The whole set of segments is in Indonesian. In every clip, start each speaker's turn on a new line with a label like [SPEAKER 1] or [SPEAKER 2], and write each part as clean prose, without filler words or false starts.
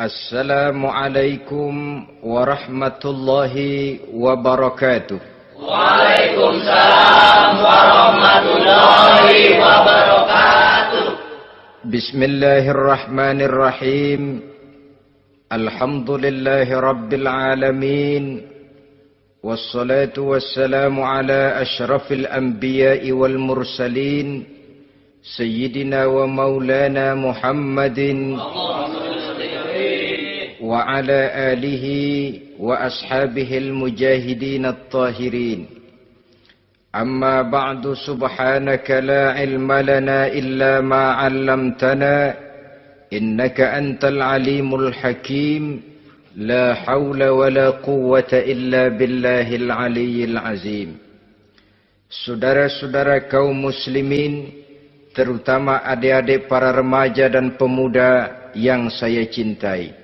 [SPEAKER 1] Assalamualaikum warahmatullahi wabarakatuh.
[SPEAKER 2] Waalaikumsalam warahmatullahi wabarakatuh.
[SPEAKER 1] Bismillahirrahmanirrahim. Alhamdulillahi rabbil alamin. Wassalatu wassalamu ala ashrafil anbiya'i wal mursalin. Sayyidina wa maulana Muhammadin wa ala alihi wa ashabihil mujahidin at-tahirin. Amma ba'du, subhanaka la ilma lana illa ma 'allamtana innaka antal alimul hakim. La hawla wa la quwwata illa billahil aliyyil azim. Saudara-saudara kaum muslimin, terutama adik-adik para remaja dan pemuda yang saya cintai.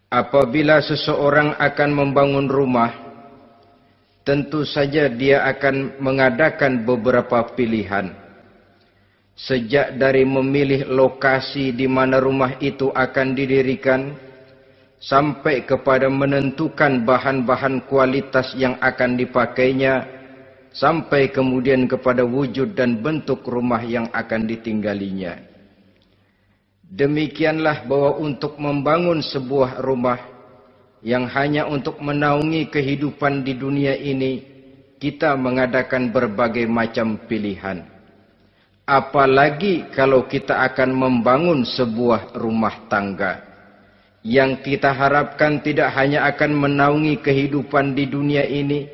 [SPEAKER 1] Apabila seseorang akan membangun rumah, tentu saja dia akan mengadakan beberapa pilihan. Sejak dari memilih lokasi di mana rumah itu akan didirikan, sampai kepada menentukan bahan-bahan kualitas yang akan dipakainya, sampai kemudian kepada wujud dan bentuk rumah yang akan ditinggalinya. Demikianlah bahwa untuk membangun sebuah rumah yang hanya untuk menaungi kehidupan di dunia ini, kita mengadakan berbagai macam pilihan. Apalagi kalau kita akan membangun sebuah rumah tangga yang kita harapkan tidak hanya akan menaungi kehidupan di dunia ini,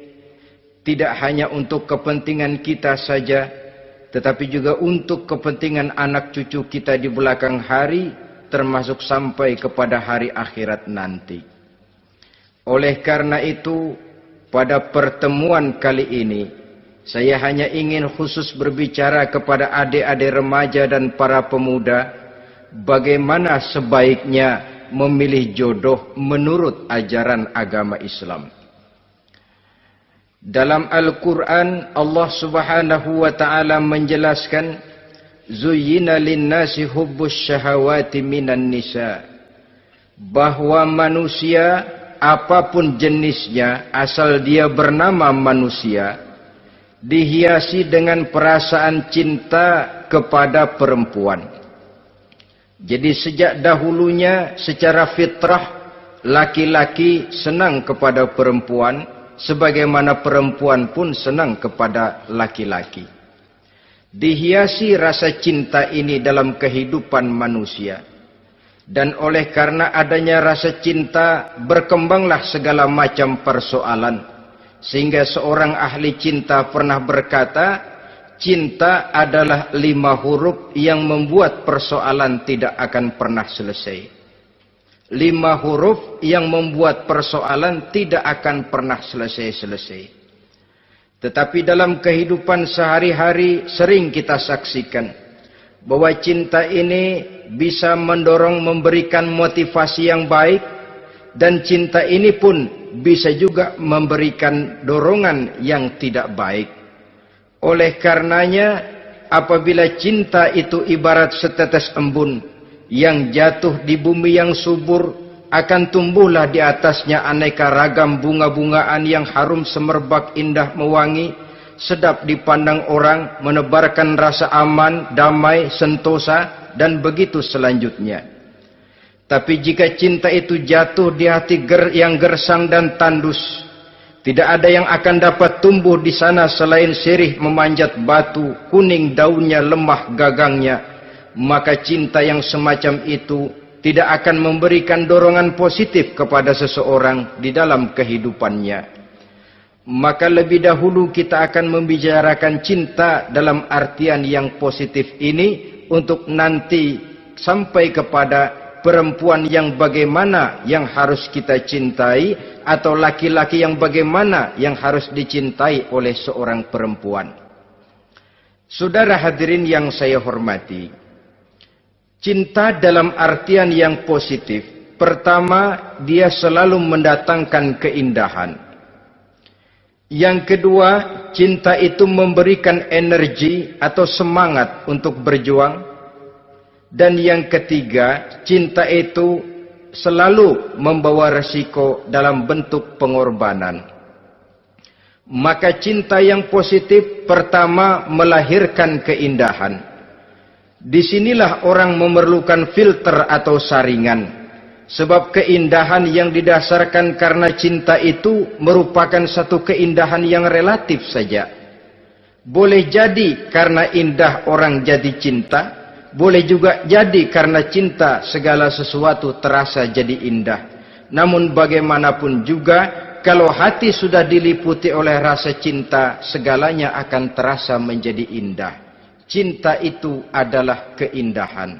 [SPEAKER 1] tidak hanya untuk kepentingan kita saja, tetapi juga untuk kepentingan anak cucu kita di belakang hari, termasuk sampai kepada hari akhirat nanti. Oleh karena itu, pada pertemuan kali ini, saya hanya ingin khusus berbicara kepada adik-adik remaja dan para pemuda, bagaimana sebaiknya memilih jodoh menurut ajaran agama Islam. Dalam Al-Quran, Allah subhanahu wa ta'ala menjelaskan, Zuyyina linnasi hubbus syahawati minan nisa. Bahwa manusia, apapun jenisnya, asal dia bernama manusia, dihiasi dengan perasaan cinta kepada perempuan. Jadi sejak dahulunya, secara fitrah, laki-laki senang kepada perempuan, sebagaimana perempuan pun senang kepada laki-laki. Dihiasi rasa cinta ini dalam kehidupan manusia. Dan oleh karena adanya rasa cinta, berkembanglah segala macam persoalan. Sehingga seorang ahli cinta pernah berkata, cinta adalah 5 huruf yang membuat persoalan tidak akan pernah selesai. 5 huruf yang membuat persoalan tidak akan pernah selesai-selesai. Tetapi dalam kehidupan sehari-hari sering kita saksikan bahwa cinta ini bisa mendorong, memberikan motivasi yang baik, dan cinta ini pun bisa juga memberikan dorongan yang tidak baik. Oleh karenanya, apabila cinta itu ibarat setetes embun yang jatuh di bumi yang subur, akan tumbuhlah di atasnya aneka ragam bunga-bungaan yang harum semerbak, indah mewangi, sedap dipandang orang, menebarkan rasa aman, damai, sentosa, dan begitu selanjutnya. Tapi jika cinta itu jatuh di hati yang gersang dan tandus, tidak ada yang akan dapat tumbuh di sana selain sirih memanjat batu, kuning daunnya, lemah gagangnya. Maka cinta yang semacam itu tidak akan memberikan dorongan positif kepada seseorang di dalam kehidupannya. Maka lebih dahulu kita akan membicarakan cinta dalam artian yang positif ini, untuk nanti sampai kepada perempuan yang bagaimana yang harus kita cintai, atau laki-laki yang bagaimana yang harus dicintai oleh seorang perempuan. Saudara hadirin yang saya hormati, cinta dalam artian yang positif, pertama, dia selalu mendatangkan keindahan. Yang kedua, cinta itu memberikan energi atau semangat untuk berjuang. Dan yang ketiga, cinta itu selalu membawa resiko dalam bentuk pengorbanan. Maka cinta yang positif pertama melahirkan keindahan. Disinilah orang memerlukan filter atau saringan. Sebab keindahan yang didasarkan karena cinta itu merupakan satu keindahan yang relatif saja. Boleh jadi karena indah orang jadi cinta, boleh juga jadi karena cinta segala sesuatu terasa jadi indah. Namun bagaimanapun juga, kalau hati sudah diliputi oleh rasa cinta, segalanya akan terasa menjadi indah. Cinta itu adalah keindahan.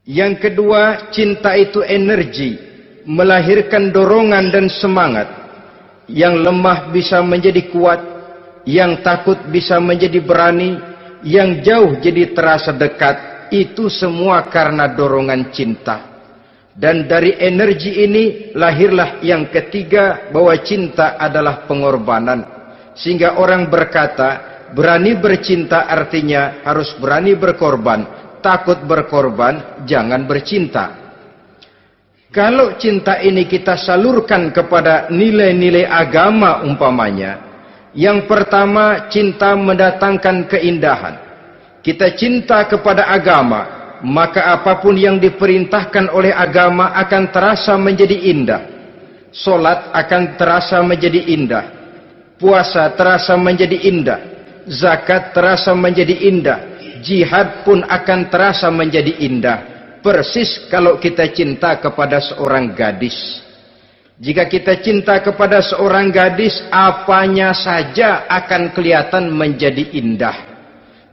[SPEAKER 1] Yang kedua, cinta itu energi, melahirkan dorongan dan semangat. Yang lemah bisa menjadi kuat, yang takut bisa menjadi berani, yang jauh jadi terasa dekat. Itu semua karena dorongan cinta. Dan dari energi ini lahirlah yang ketiga, bahwa cinta adalah pengorbanan. Sehingga orang berkata, berani bercinta artinya harus berani berkorban. Takut berkorban, jangan bercinta. Kalau cinta ini kita salurkan kepada nilai-nilai agama umpamanya, yang pertama, cinta mendatangkan keindahan. Kita cinta kepada agama, maka apapun yang diperintahkan oleh agama akan terasa menjadi indah. Solat akan terasa menjadi indah. Puasa terasa menjadi indah. Zakat terasa menjadi indah. Jihad pun akan terasa menjadi indah. Persis kalau kita cinta kepada seorang gadis. Jika kita cinta kepada seorang gadis, apanya saja akan kelihatan menjadi indah.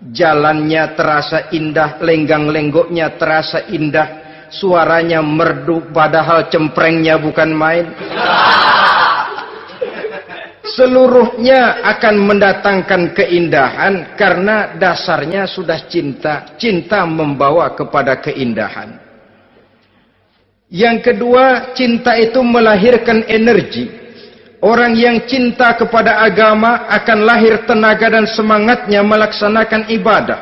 [SPEAKER 1] Jalannya terasa indah, lenggang-lenggoknya terasa indah, suaranya merdu padahal cemprengnya bukan main. Seluruhnya akan mendatangkan keindahan karena dasarnya sudah cinta. Cinta membawa kepada keindahan. Yang kedua, cinta itu melahirkan energi. Orang yang cinta kepada agama akan lahir tenaga dan semangatnya melaksanakan ibadah,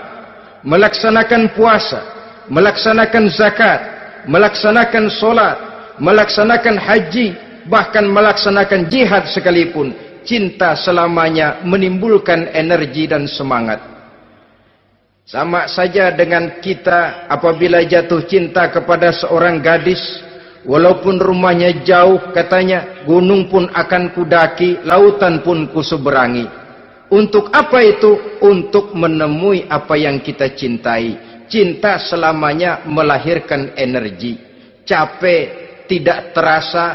[SPEAKER 1] melaksanakan puasa, melaksanakan zakat, melaksanakan solat, melaksanakan haji, bahkan melaksanakan jihad sekalipun. Cinta selamanya menimbulkan energi dan semangat. Sama saja dengan kita apabila jatuh cinta kepada seorang gadis, walaupun rumahnya jauh, katanya, gunung pun akan kudaki, lautan pun kuseberangi. Untuk apa itu? Untuk menemui apa yang kita cintai. Cinta selamanya melahirkan energi. Capek tidak terasa,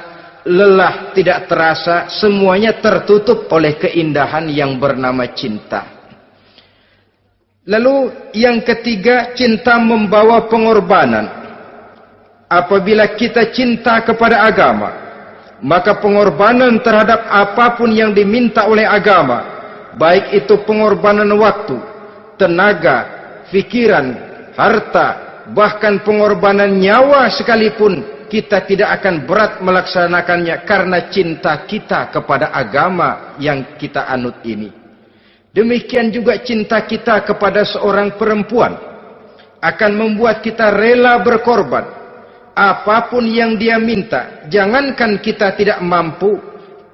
[SPEAKER 1] lelah tidak terasa, semuanya tertutup oleh keindahan yang bernama cinta. Lalu yang ketiga, cinta membawa pengorbanan. Apabila kita cinta kepada agama, maka pengorbanan terhadap apapun yang diminta oleh agama, baik itu pengorbanan waktu, tenaga, pikiran, harta, bahkan pengorbanan nyawa sekalipun, kita tidak akan berat melaksanakannya karena cinta kita kepada agama yang kita anut ini. Demikian juga cinta kita kepada seorang perempuan akan membuat kita rela berkorban. Apapun yang dia minta, jangankan kita tidak mampu,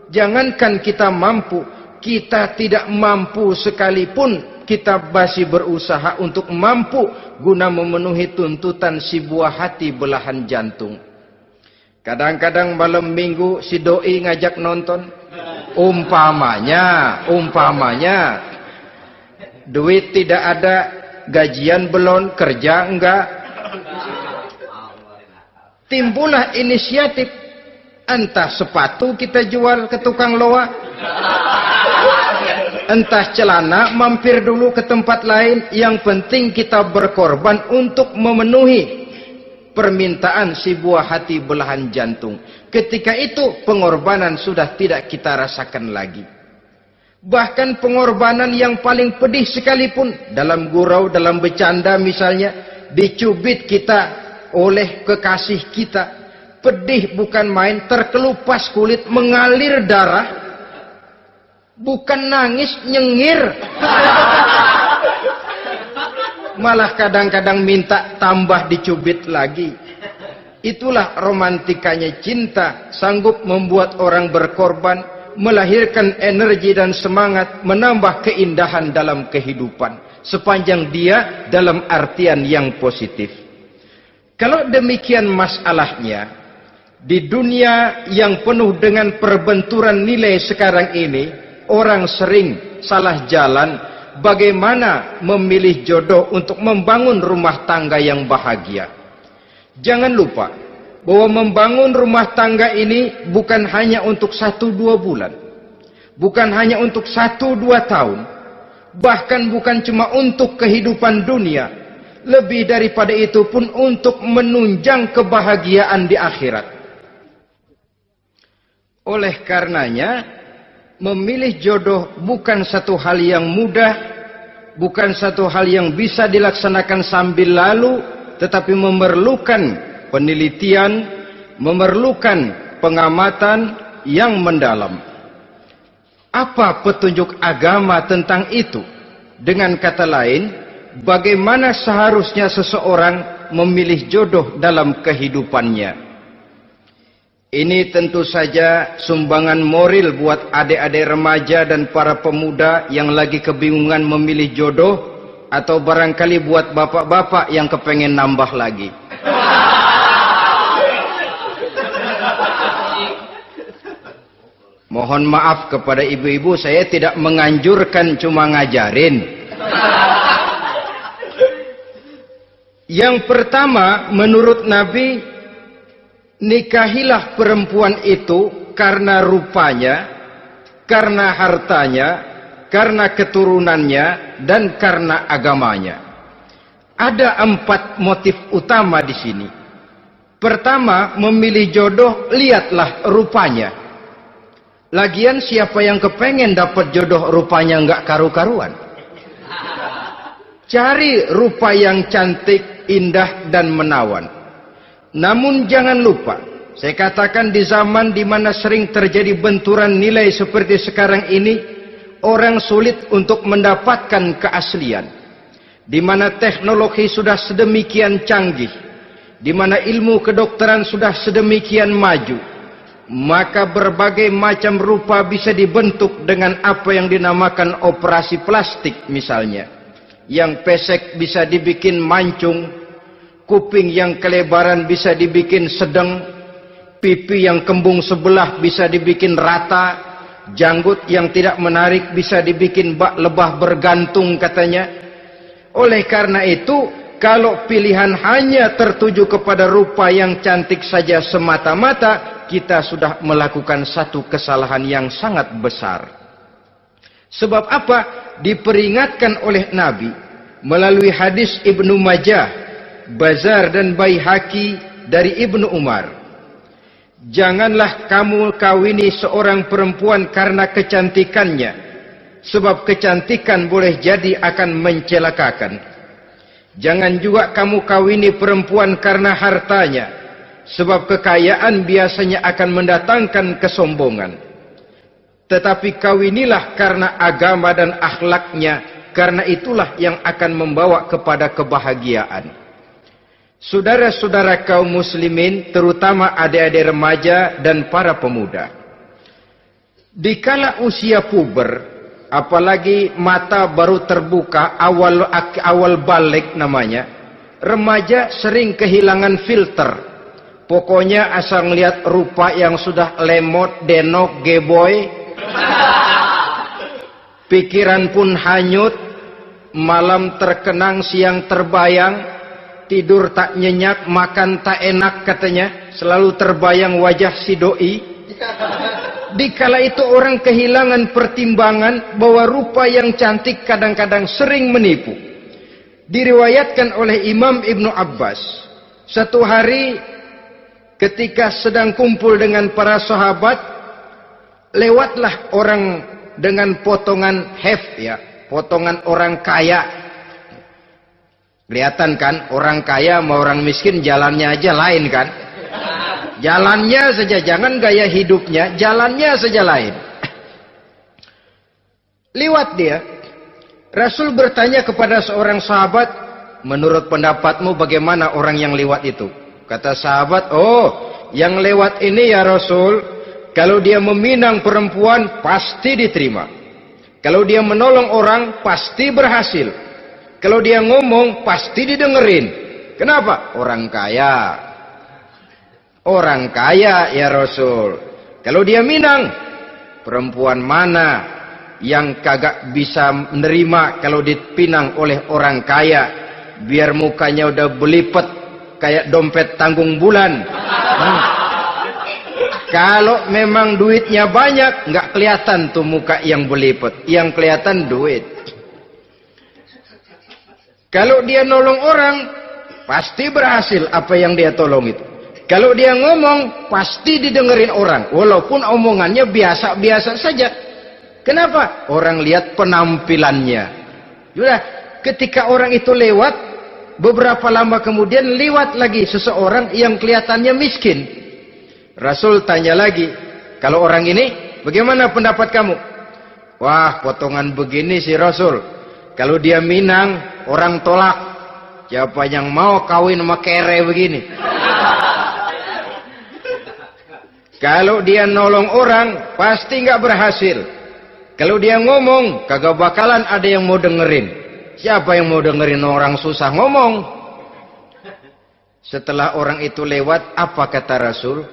[SPEAKER 1] jangankan kita mampu, kita tidak mampu sekalipun, kita masih berusaha untuk mampu guna memenuhi tuntutan si buah hati belahan jantung. Kadang-kadang malam minggu si doi ngajak nonton. Umpamanya, duit tidak ada, gajian belum, kerja enggak. Timbullah inisiatif, entah sepatu kita jual ke tukang loa, entah celana mampir dulu ke tempat lain. Yang penting kita berkorban untuk memenuhi permintaan si buah hati belahan jantung. Ketika itu pengorbanan sudah tidak kita rasakan lagi. Bahkan pengorbanan yang paling pedih sekalipun, dalam gurau, dalam bercanda misalnya, dicubit kita oleh kekasih kita, pedih bukan main, terkelupas kulit, mengalir darah, bukan nangis, nyengir. malah kadang-kadang minta tambah dicubit lagi. Itulah romantikanya cinta, sanggup membuat orang berkorban, melahirkan energi dan semangat, menambah keindahan dalam kehidupan, sepanjang dia dalam artian yang positif. Kalau demikian masalahnya, di dunia yang penuh dengan perbenturan nilai sekarang ini, orang sering salah jalan bagaimana memilih jodoh untuk membangun rumah tangga yang bahagia. Jangan lupa bahwa membangun rumah tangga ini bukan hanya untuk 1-2 bulan, bukan hanya untuk 1-2 tahun, bahkan bukan cuma untuk kehidupan dunia, lebih daripada itu pun untuk menunjang kebahagiaan di akhirat. Oleh karenanya, memilih jodoh bukan satu hal yang mudah, bukan satu hal yang bisa dilaksanakan sambil lalu, tetapi memerlukan penelitian, memerlukan pengamatan yang mendalam. Apa petunjuk agama tentang itu? Dengan kata lain, bagaimana seharusnya seseorang memilih jodoh dalam kehidupannya? Ini tentu saja sumbangan moral buat adik-adik remaja dan para pemuda yang lagi kebingungan memilih jodoh, atau barangkali buat bapak-bapak yang kepengen nambah lagi. Mohon maaf kepada ibu-ibu, saya tidak menganjurkan, cuma ngajarin. Yang pertama, menurut Nabi, nikahilah perempuan itu karena rupanya, karena hartanya, karena keturunannya, dan karena agamanya. Ada 4 motif utama di sini. Pertama, memilih jodoh, lihatlah rupanya. Lagian siapa yang kepengen dapat jodoh rupanya nggak karu-karuan? Cari rupa yang cantik, indah, dan menawan. Namun jangan lupa, saya katakan di zaman di mana sering terjadi benturan nilai seperti sekarang ini, orang sulit untuk mendapatkan keaslian. Di mana teknologi sudah sedemikian canggih, di mana ilmu kedokteran sudah sedemikian maju, maka berbagai macam rupa bisa dibentuk dengan apa yang dinamakan operasi plastik misalnya. Yang pesek bisa dibikin mancung, kuping yang kelebaran bisa dibikin sedang, pipi yang kembung sebelah bisa dibikin rata, janggut yang tidak menarik bisa dibikin bak lebah bergantung katanya. Oleh karena itu, kalau pilihan hanya tertuju kepada rupa yang cantik saja semata-mata, kita sudah melakukan satu kesalahan yang sangat besar. Sebab apa? Diperingatkan oleh Nabi melalui hadis Ibnu Majah, Bazar dan Baihaqi dari Ibnu Umar. Janganlah kamu kawini seorang perempuan karena kecantikannya, sebab kecantikan boleh jadi akan mencelakakan. Jangan juga kamu kawini perempuan karena hartanya, sebab kekayaan biasanya akan mendatangkan kesombongan. Tetapi kawinilah karena agama dan akhlaknya, karena itulah yang akan membawa kepada kebahagiaan. Saudara-saudara kaum muslimin, terutama adik-adik remaja dan para pemuda, dikala usia puber, apalagi mata baru terbuka, awal balik namanya, remaja sering kehilangan filter. Pokoknya asal ngelihat rupa yang sudah lemot, denok, geboy, pikiran pun hanyut, malam terkenang, siang terbayang, tidur tak nyenyak, makan tak enak katanya, selalu terbayang wajah si doi. Dikala itu orang kehilangan pertimbangan bahwa rupa yang cantik kadang-kadang sering menipu. Diriwayatkan oleh Imam Ibnu Abbas, satu hari ketika sedang kumpul dengan para sahabat, lewatlah orang dengan potongan potongan orang kaya. Kelihatan kan, orang kaya sama orang miskin jalannya aja lain kan? Jalannya saja, jangan gaya hidupnya, jalannya saja lain. Liwat dia. Rasul bertanya kepada seorang sahabat, menurut pendapatmu bagaimana orang yang lewat itu? Kata sahabat, oh, yang lewat ini ya Rasul, kalau dia meminang perempuan pasti diterima. Kalau dia menolong orang pasti berhasil. Kalau dia ngomong pasti didengerin. Kenapa? Orang kaya. Orang kaya ya Rasul. Kalau dia minang, perempuan mana yang kagak bisa menerima kalau dipinang oleh orang kaya? Biar mukanya udah belipet kayak dompet tanggung bulan. Kalau memang duitnya banyak, nggak kelihatan tuh muka yang belipet, yang kelihatan duit. Kalau dia nolong orang, pasti berhasil apa yang dia tolong itu. Kalau dia ngomong, pasti didengerin orang, walaupun omongannya biasa-biasa saja. Kenapa? Orang lihat penampilannya. Sudah, ketika orang itu lewat, beberapa lama kemudian lewat lagi seseorang yang kelihatannya miskin. Rasul tanya lagi, kalau orang ini, bagaimana pendapat kamu? Wah, potongan begini sih Rasul. Kalau dia minang, orang tolak. Siapa yang mau kawin sama kere begini? Kalau dia nolong orang, pasti nggak berhasil. Kalau dia ngomong, kagak bakalan ada yang mau dengerin. Siapa yang mau dengerin orang susah ngomong? Setelah orang itu lewat, apa kata Rasul?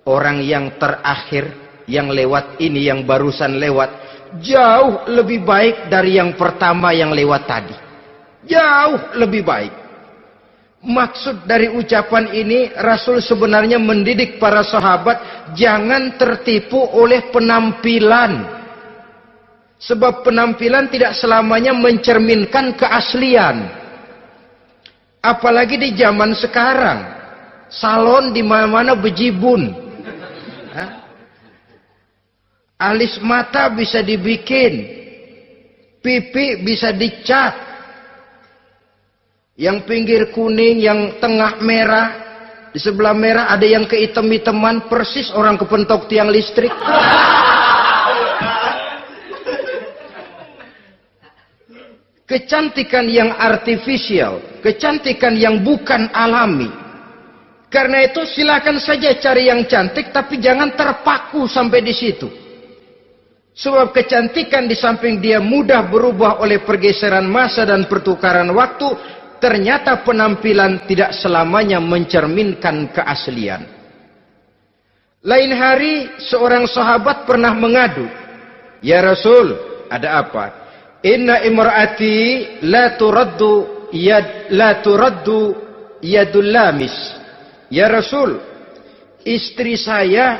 [SPEAKER 1] Orang yang terakhir, yang lewat ini, yang barusan lewat, jauh lebih baik dari yang pertama yang lewat tadi. Jauh lebih baik. Maksud dari ucapan ini, Rasul sebenarnya mendidik para sahabat jangan tertipu oleh penampilan. Sebab penampilan tidak selamanya mencerminkan keaslian. Apalagi di zaman sekarang, salon di mana-mana bejibun. Alis mata bisa dibikin, pipi bisa dicat. Yang pinggir kuning, yang tengah merah, di sebelah merah ada yang kehitam-hitaman, persis orang kepentok tiang listrik. Kecantikan yang artifisial, kecantikan yang bukan alami. Karena itu silakan saja cari yang cantik, tapi jangan terpaku sampai di situ. Sebab kecantikan di samping dia mudah berubah oleh pergeseran masa dan pertukaran waktu, ternyata penampilan tidak selamanya mencerminkan keaslian. Lain hari seorang sahabat pernah mengadu, "Ya Rasul, ada apa? Inna imra'ati la turaddu yadul lamis." Ya Rasul, istri saya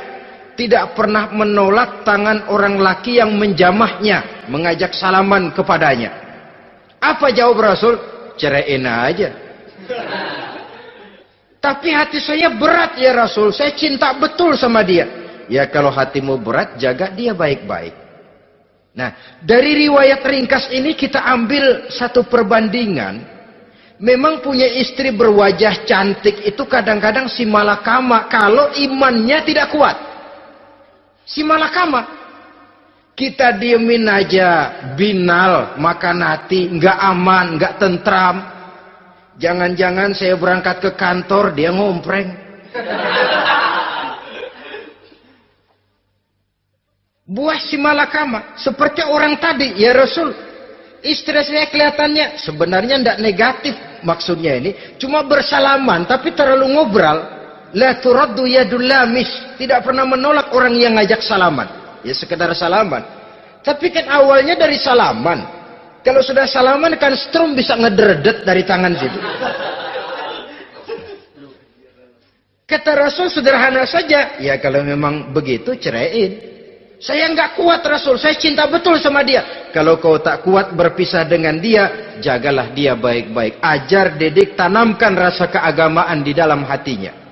[SPEAKER 1] tidak pernah menolak tangan orang laki yang menjamahnya, mengajak salaman kepadanya. Apa jawab Rasul? Ceraiin aja. Tapi hati saya berat ya Rasul, saya cinta betul sama dia. Ya kalau hatimu berat, jaga dia baik-baik. Nah, dari riwayat ringkas ini kita ambil satu perbandingan. Memang punya istri berwajah cantik itu kadang-kadang si malakama kalau imannya tidak kuat. Si malakama. Kita diemin aja, binal, makan hati, nggak aman, nggak tentram. Jangan-jangan saya berangkat ke kantor, dia ngompreng. Buah si malakama, seperti orang tadi, ya Rasul. Istri saya kelihatannya sebenarnya tidak negatif maksudnya ini, cuma bersalaman, tapi terlalu ngobrol. La turaddu yadul lamis, tidak pernah menolak orang yang ngajak salaman. Ya sekedar salaman. Tapi kan awalnya dari salaman. Kalau sudah salaman kan strum bisa ngederdet dari tangan situ. Kata Rasul sederhana saja. Ya kalau memang begitu ceraiin. Saya nggak kuat Rasul. Saya cinta betul sama dia. Kalau kau tak kuat berpisah dengan dia, jagalah dia baik-baik. Ajar, didik, tanamkan rasa keagamaan di dalam hatinya.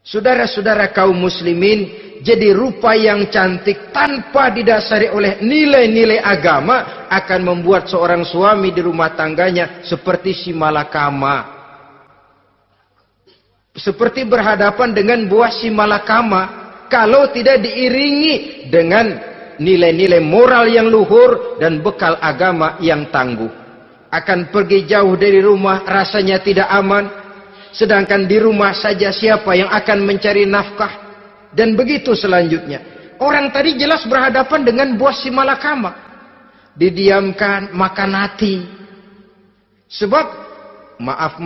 [SPEAKER 1] Saudara-saudara kaum muslimin, jadi rupa yang cantik tanpa didasari oleh nilai-nilai agama akan membuat seorang suami di rumah tangganya seperti si malakama. Seperti berhadapan dengan buah si malakama kalau tidak diiringi dengan nilai-nilai moral yang luhur dan bekal agama yang tangguh. akan pergi jauh dari rumah rasanya tidak aman. Sedangkan di rumah saja siapa yang akan mencari nafkah? Dan begitu selanjutnya. Orang tadi jelas berhadapan dengan buah si malakama. Didiamkan, makan hati. Sebab, maaf,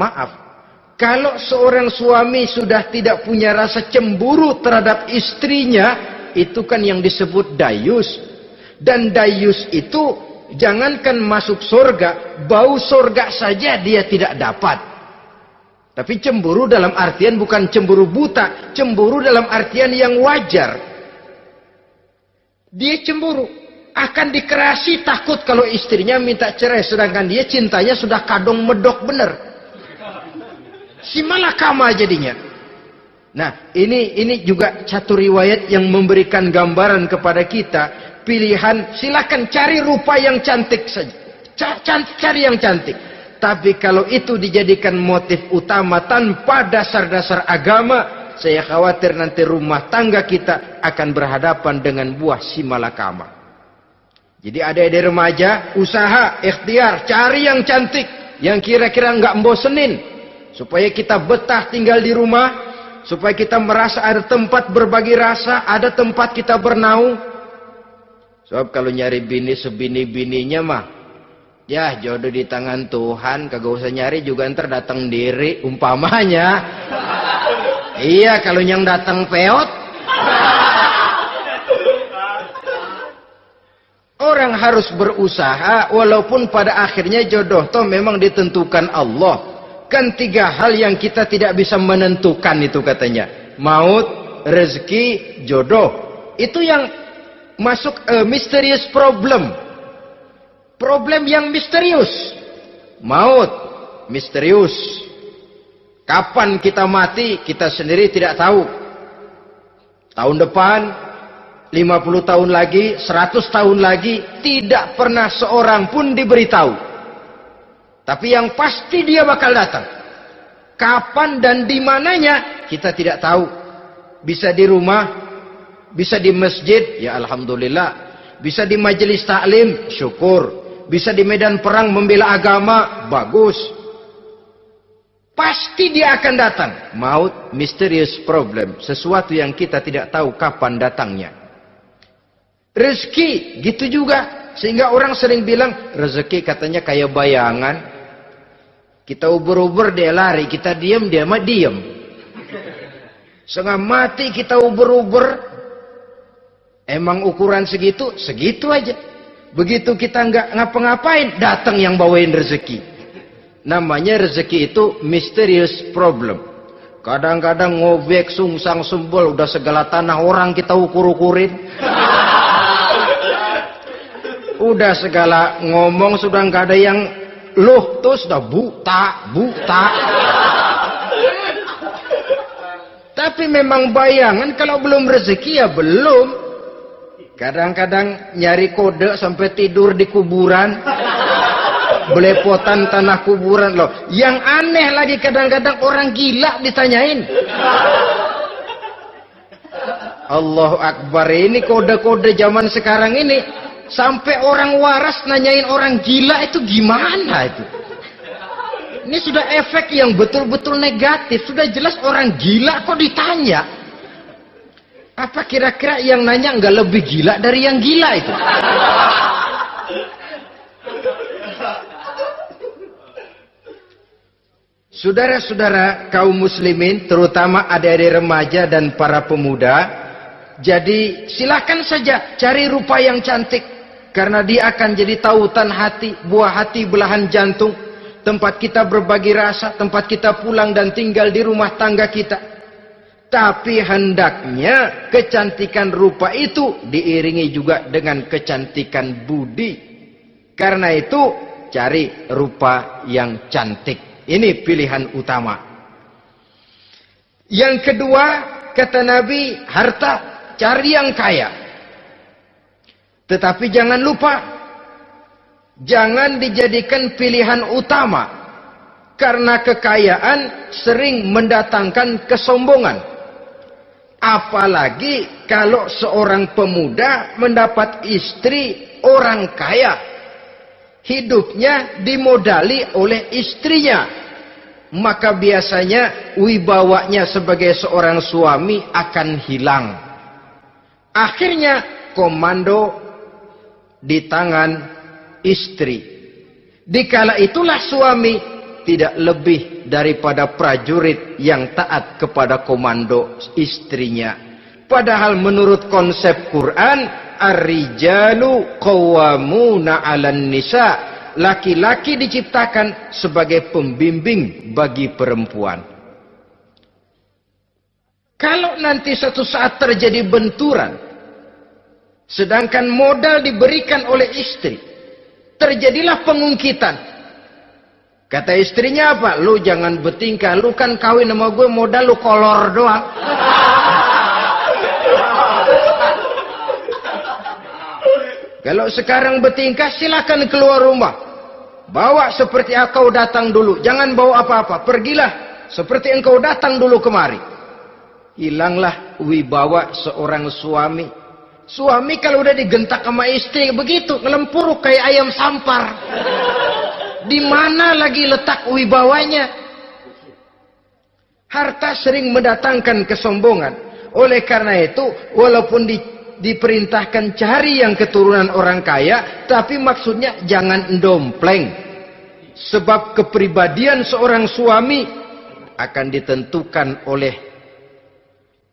[SPEAKER 1] kalau seorang suami sudah tidak punya rasa cemburu terhadap istrinya, itu kan yang disebut dayus. Dan dayus itu, jangankan masuk surga, bau surga saja dia tidak dapat. Tapi cemburu dalam artian bukan cemburu buta, cemburu dalam artian yang wajar. Dia cemburu, akan dikerasi takut kalau istrinya minta cerai, sedangkan dia cintanya sudah kadung medok bener. Si malakama jadinya. Nah, ini juga satu riwayat yang memberikan gambaran kepada kita. Pilihan, silakan cari rupa yang cantik saja. Cari yang cantik. Tapi kalau itu dijadikan motif utama tanpa dasar-dasar agama, saya khawatir nanti rumah tangga kita akan berhadapan dengan buah si malakama. Jadi adik-adik remaja, usaha, ikhtiar, cari yang cantik, yang kira-kira nggak membosenin. Supaya kita betah tinggal di rumah, supaya kita merasa ada tempat berbagi rasa, ada tempat kita bernaung. Sebab kalau nyari bini sebini-bininya mah, ya jodoh di tangan Tuhan, kagak usah nyari juga ntar datang diri, umpamanya. Iya, kalau yang datang peot. Orang harus berusaha, walaupun pada akhirnya jodoh toh memang ditentukan Allah. Kan 3 hal yang kita tidak bisa menentukan itu katanya. Maut, rezeki, jodoh. Itu yang masuk mysterious problem. Problem yang misterius. Maut, misterius. Kapan kita mati, kita sendiri tidak tahu. Tahun depan, 50 tahun lagi, 100 tahun lagi, tidak pernah seorang pun diberitahu. Tapi yang pasti dia bakal datang. Kapan dan di mananya kita tidak tahu. Bisa di rumah, bisa di masjid, ya alhamdulillah. Bisa di majelis taklim, syukur. Bisa di medan perang membela agama, bagus. Pasti dia akan datang. Maut, mysterious problem. Sesuatu yang kita tidak tahu kapan datangnya. Rezeki, gitu juga. Sehingga orang sering bilang, rezeki katanya kayak bayangan. Kita ubur-ubur dia lari, kita diam dia mah diam. Setengah mati kita ubur-ubur. Emang ukuran segitu, segitu aja. Begitu kita nggak ngapa-ngapain, datang yang bawain rezeki. Namanya rezeki itu mysterious problem. Kadang-kadang ngobek, sungsang, sumbol, udah segala tanah orang kita ukur-ukurin. Udah segala ngomong sudah nggak ada yang loh, tuh sudah buta. Tapi memang bayangan, kalau belum rezeki ya belum. Kadang-kadang nyari kode sampai tidur di kuburan. Belepotan tanah kuburan loh. Yang aneh lagi kadang-kadang orang gila ditanyain. Allahu Akbar, ini kode-kode zaman sekarang ini. Sampai orang waras nanyain orang gila itu gimana itu? Ini sudah efek yang betul-betul negatif. Sudah jelas orang gila kok ditanya. Apa kira-kira yang nanya nggak lebih gila dari yang gila itu? Saudara-saudara kaum muslimin, terutama adik-adik remaja dan para pemuda, jadi silakan saja cari rupa yang cantik. Karena dia akan jadi tautan hati, buah hati belahan jantung. Tempat kita berbagi rasa, tempat kita pulang dan tinggal di rumah tangga kita. Tapi hendaknya kecantikan rupa itu diiringi juga dengan kecantikan budi. Karena itu cari rupa yang cantik. Ini pilihan utama. Yang kedua, kata Nabi, harta, cari yang kaya. Tetapi jangan lupa, jangan dijadikan pilihan utama. Karena kekayaan sering mendatangkan kesombongan. Apalagi kalau seorang pemuda mendapat istri orang kaya. hidupnya dimodali oleh istrinya, maka biasanya wibawanya sebagai seorang suami akan hilang. Akhirnya komando di tangan istri. Dikala itulah suami tidak lebih daripada prajurit yang taat kepada komando istrinya. Padahal menurut konsep Quran, ar-rijalu qawwamuna 'alan nisa, laki-laki diciptakan sebagai pembimbing bagi perempuan. Kalau nanti suatu saat terjadi benturan, sedangkan modal diberikan oleh istri, terjadilah pengungkitan. Kata istrinya apa? Lu jangan bertingkah, lu kan kawin sama gue, modal lu kolor doang. Kalau sekarang bertingkah, silakan keluar rumah. Bawa seperti engkau datang dulu. Jangan bawa apa-apa. Pergilah seperti engkau datang dulu kemari. Hilanglah wibawa seorang suami. Suami kalau udah digentak sama istri begitu, ngelempuruk kayak ayam sampar. Di mana lagi letak wibawanya? Harta sering mendatangkan kesombongan. Oleh karena itu, walaupun diperintahkan cari yang keturunan orang kaya, tapi maksudnya jangan dompleng. Sebab kepribadian seorang suami akan ditentukan oleh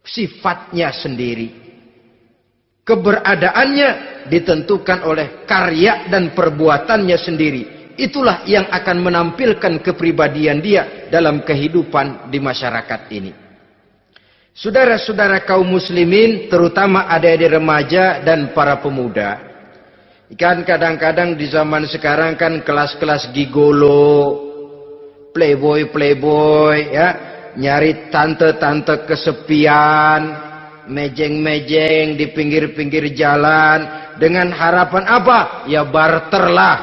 [SPEAKER 1] sifatnya sendiri. Keberadaannya ditentukan oleh karya dan perbuatannya sendiri. Itulah yang akan menampilkan kepribadian dia dalam kehidupan di masyarakat ini. Saudara-saudara kaum muslimin, terutama adik-adik remaja dan para pemuda, kan kadang-kadang di zaman sekarang kan kelas-kelas gigolo, playboy ya, nyari tante-tante kesepian, mejeng-mejeng di pinggir-pinggir jalan dengan harapan apa? Ya barter lah,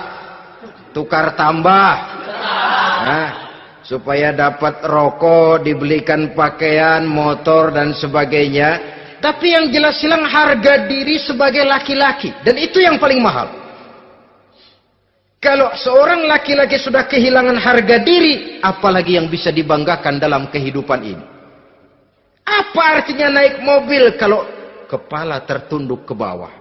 [SPEAKER 1] tukar tambah. Nah, supaya dapat rokok, dibelikan pakaian, motor, dan sebagainya. Tapi yang jelas hilang harga diri sebagai laki-laki. Dan itu yang paling mahal. Kalau seorang laki-laki sudah kehilangan harga diri, apalagi yang bisa dibanggakan dalam kehidupan ini? Apa artinya naik mobil kalau kepala tertunduk ke bawah?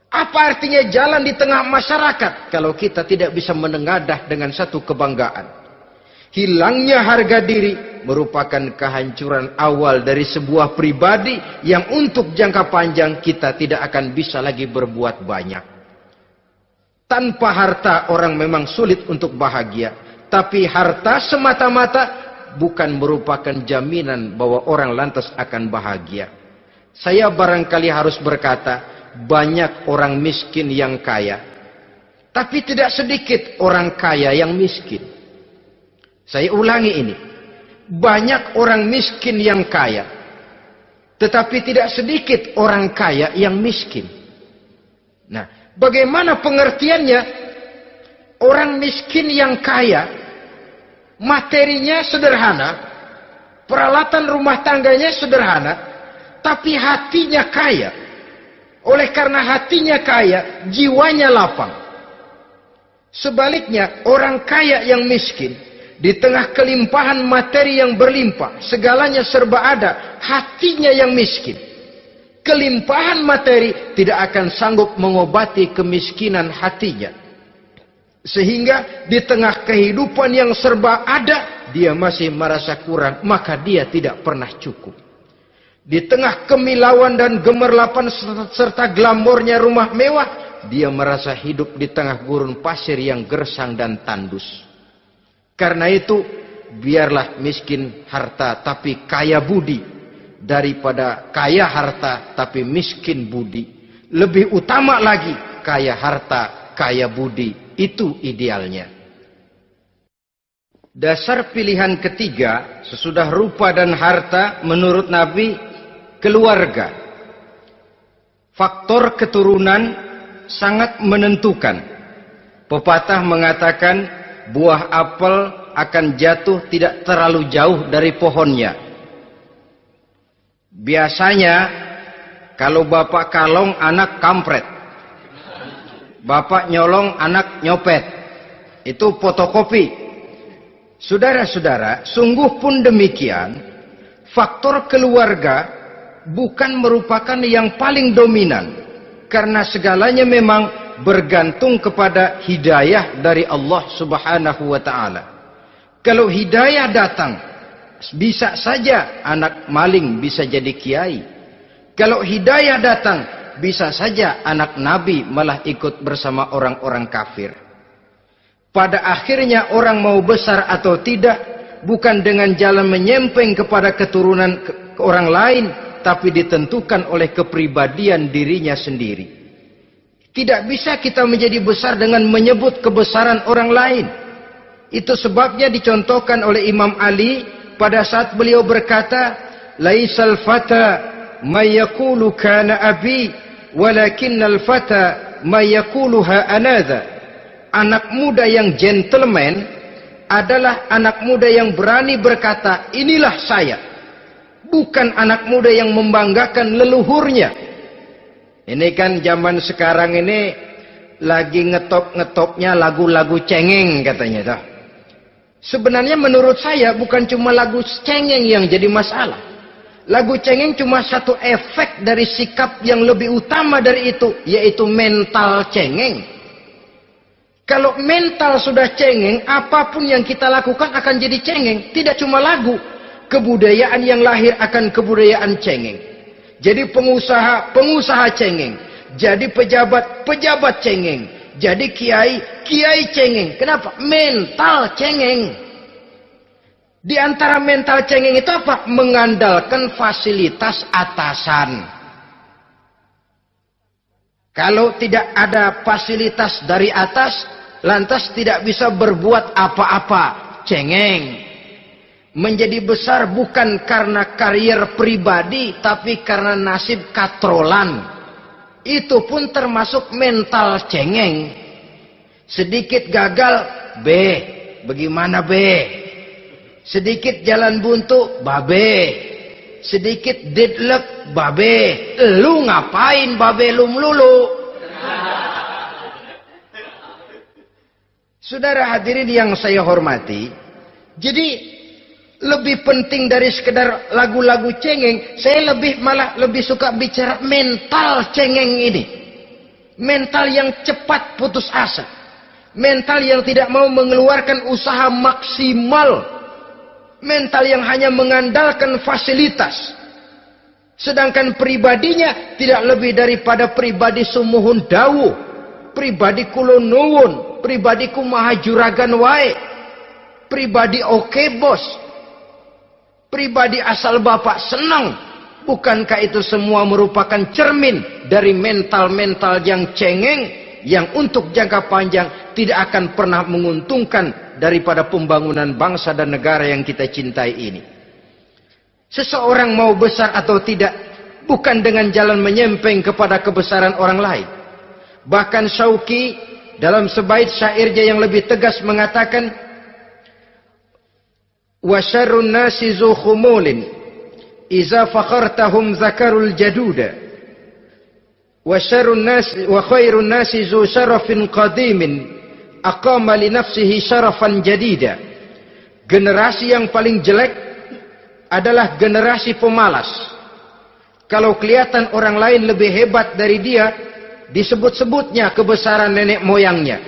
[SPEAKER 1] Apa artinya jalan di tengah masyarakat kalau kita tidak bisa menengadah dengan satu kebanggaan? Hilangnya harga diri merupakan kehancuran awal dari sebuah pribadi yang untuk jangka panjang kita tidak akan bisa lagi berbuat banyak. Tanpa harta orang memang sulit untuk bahagia. Tapi harta semata-mata bukan merupakan jaminan bahwa orang lantas akan bahagia. Saya barangkali harus berkata, banyak orang miskin yang kaya. Tapi tidak sedikit orang kaya yang miskin. Saya ulangi ini. Banyak orang miskin yang kaya. Tetapi tidak sedikit orang kaya yang miskin. Nah, bagaimana pengertiannya? Orang miskin yang kaya, materinya sederhana, peralatan rumah tangganya sederhana, tapi hatinya kaya. Oleh karena hatinya kaya, jiwanya lapang. Sebaliknya, orang kaya yang miskin, di tengah kelimpahan materi yang berlimpah, segalanya serba ada, hatinya yang miskin. Kelimpahan materi tidak akan sanggup mengobati kemiskinan hatinya. Sehingga di tengah kehidupan yang serba ada, dia masih merasa kurang, maka dia tidak pernah cukup. Di tengah kemilauan dan gemerlapan serta glamornya rumah mewah, dia merasa hidup di tengah gurun pasir yang gersang dan tandus. Karena itu, biarlah miskin harta tapi kaya budi, daripada kaya harta tapi miskin budi. Lebih utama lagi, kaya harta, kaya budi. Itu idealnya. Dasar pilihan ketiga, sesudah rupa dan harta, menurut Nabi, keluarga. Faktor keturunan sangat menentukan. Pepatah mengatakan, buah apel akan jatuh tidak terlalu jauh dari pohonnya. Biasanya kalau bapak kalong, anak kampret. Bapak nyolong, anak nyopet. Itu fotokopi. Saudara-saudara, sungguh pun demikian, faktor keluarga bukan merupakan yang paling dominan. Karena segalanya memang bergantung kepada hidayah dari Allah Subhanahu wa ta'ala. Kalau hidayah datang, bisa saja anak maling bisa jadi kiai. Kalau hidayah datang, bisa saja anak Nabi malah ikut bersama orang-orang kafir. Pada akhirnya orang mau besar atau tidak, bukan dengan jalan menyempeng kepada keturunan orang lain, tapi ditentukan oleh kepribadian dirinya sendiri. Tidak bisa kita menjadi besar dengan menyebut kebesaran orang lain. Itu sebabnya dicontohkan oleh Imam Ali pada saat beliau berkata, "Laisal fata may yaqulu kana abi, walakinnal fata may yaquluha anadha." Anak muda yang gentleman adalah anak muda yang berani berkata, "Inilah saya." Bukan anak muda yang membanggakan leluhurnya. Ini kan zaman sekarang ini lagi ngetop-ngetopnya lagu-lagu cengeng katanya dah. Sebenarnya menurut saya bukan cuma lagu cengeng yang jadi masalah. Lagu cengeng cuma satu efek dari sikap yang lebih utama dari itu, yaitu mental cengeng. Kalau mental sudah cengeng, apapun yang kita lakukan akan jadi cengeng. Tidak cuma lagu, kebudayaan yang lahir akan kebudayaan cengeng. Jadi pengusaha cengeng. Jadi pejabat cengeng. Jadi kiai cengeng. Kenapa? Mental cengeng. Di antara mental cengeng itu apa? Mengandalkan fasilitas atasan. Kalau tidak ada fasilitas dari atas, lantas tidak bisa berbuat apa-apa, cengeng. Menjadi besar bukan karena karier pribadi, tapi karena nasib katrolan. Itu pun termasuk mental cengeng. Sedikit gagal, bagaimana sedikit jalan buntu, sedikit deadlock, lu ngapain lu melulu? Saudara hadirin yang saya hormati, jadi lebih penting dari sekedar lagu-lagu cengeng, saya malah lebih suka bicara mental cengeng ini. Mental yang cepat putus asa. Mental yang tidak mau mengeluarkan usaha maksimal. Mental yang hanya mengandalkan fasilitas. Sedangkan pribadinya tidak lebih daripada pribadi sumuhun dawuh, pribadi kulonuwun, pribadi kumaha juragan wae, pribadi oke bos, pribadi asal bapak senang. Bukankah itu semua merupakan cermin dari mental-mental yang cengeng, yang untuk jangka panjang tidak akan pernah menguntungkan daripada pembangunan bangsa dan negara yang kita cintai ini. Seseorang mau besar atau tidak, bukan dengan jalan menyempeng kepada kebesaran orang lain. Bahkan Syauqi dalam sebaik syairnya yang lebih tegas mengatakan, wa syarrun nasi zu khumulin iza fakhartahum zakarul jaduda wa syarrun nasi wa khairun nasi zu syarafin qadimin aqama li nafsihi syarafan jadida. Generasi yang paling jelek adalah generasi pemalas. Kalau kelihatan orang lain lebih hebat dari dia, disebut-sebutnya kebesaran nenek moyangnya.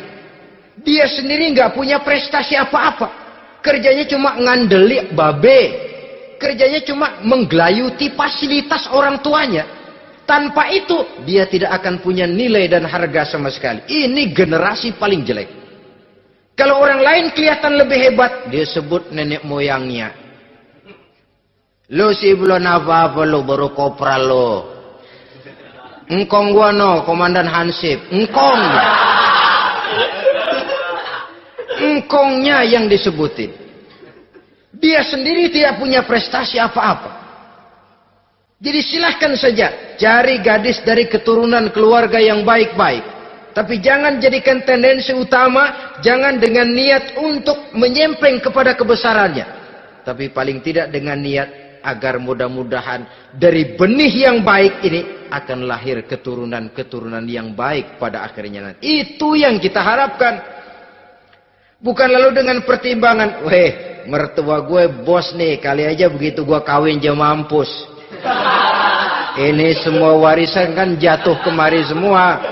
[SPEAKER 1] Dia sendiri nggak punya prestasi apa-apa. Kerjanya cuma ngandeli babe. Kerjanya cuma menggelayuti fasilitas orang tuanya. Tanpa itu, dia tidak akan punya nilai dan harga sama sekali. Ini generasi paling jelek. Kalau orang lain kelihatan lebih hebat, dia sebut nenek moyangnya. Lo sih belum apa-apa lo, baru kopral lo. Engkong gua no, komandan Hansip. Engkongnya yang disebutin. Dia sendiri tidak punya prestasi apa-apa. Jadi silahkan saja cari gadis dari keturunan keluarga yang baik-baik. Tapi jangan jadikan tendensi utama, jangan dengan niat untuk menyempeng kepada kebesarannya. Tapi paling tidak dengan niat agar mudah-mudahan dari benih yang baik ini akan lahir keturunan-keturunan yang baik pada akhirnya nanti. Itu yang kita harapkan. Bukan lalu dengan pertimbangan, weh, mertua gue bos nih, kali aja begitu gue kawin aja mampus. Ini semua warisan kan jatuh kemari semua.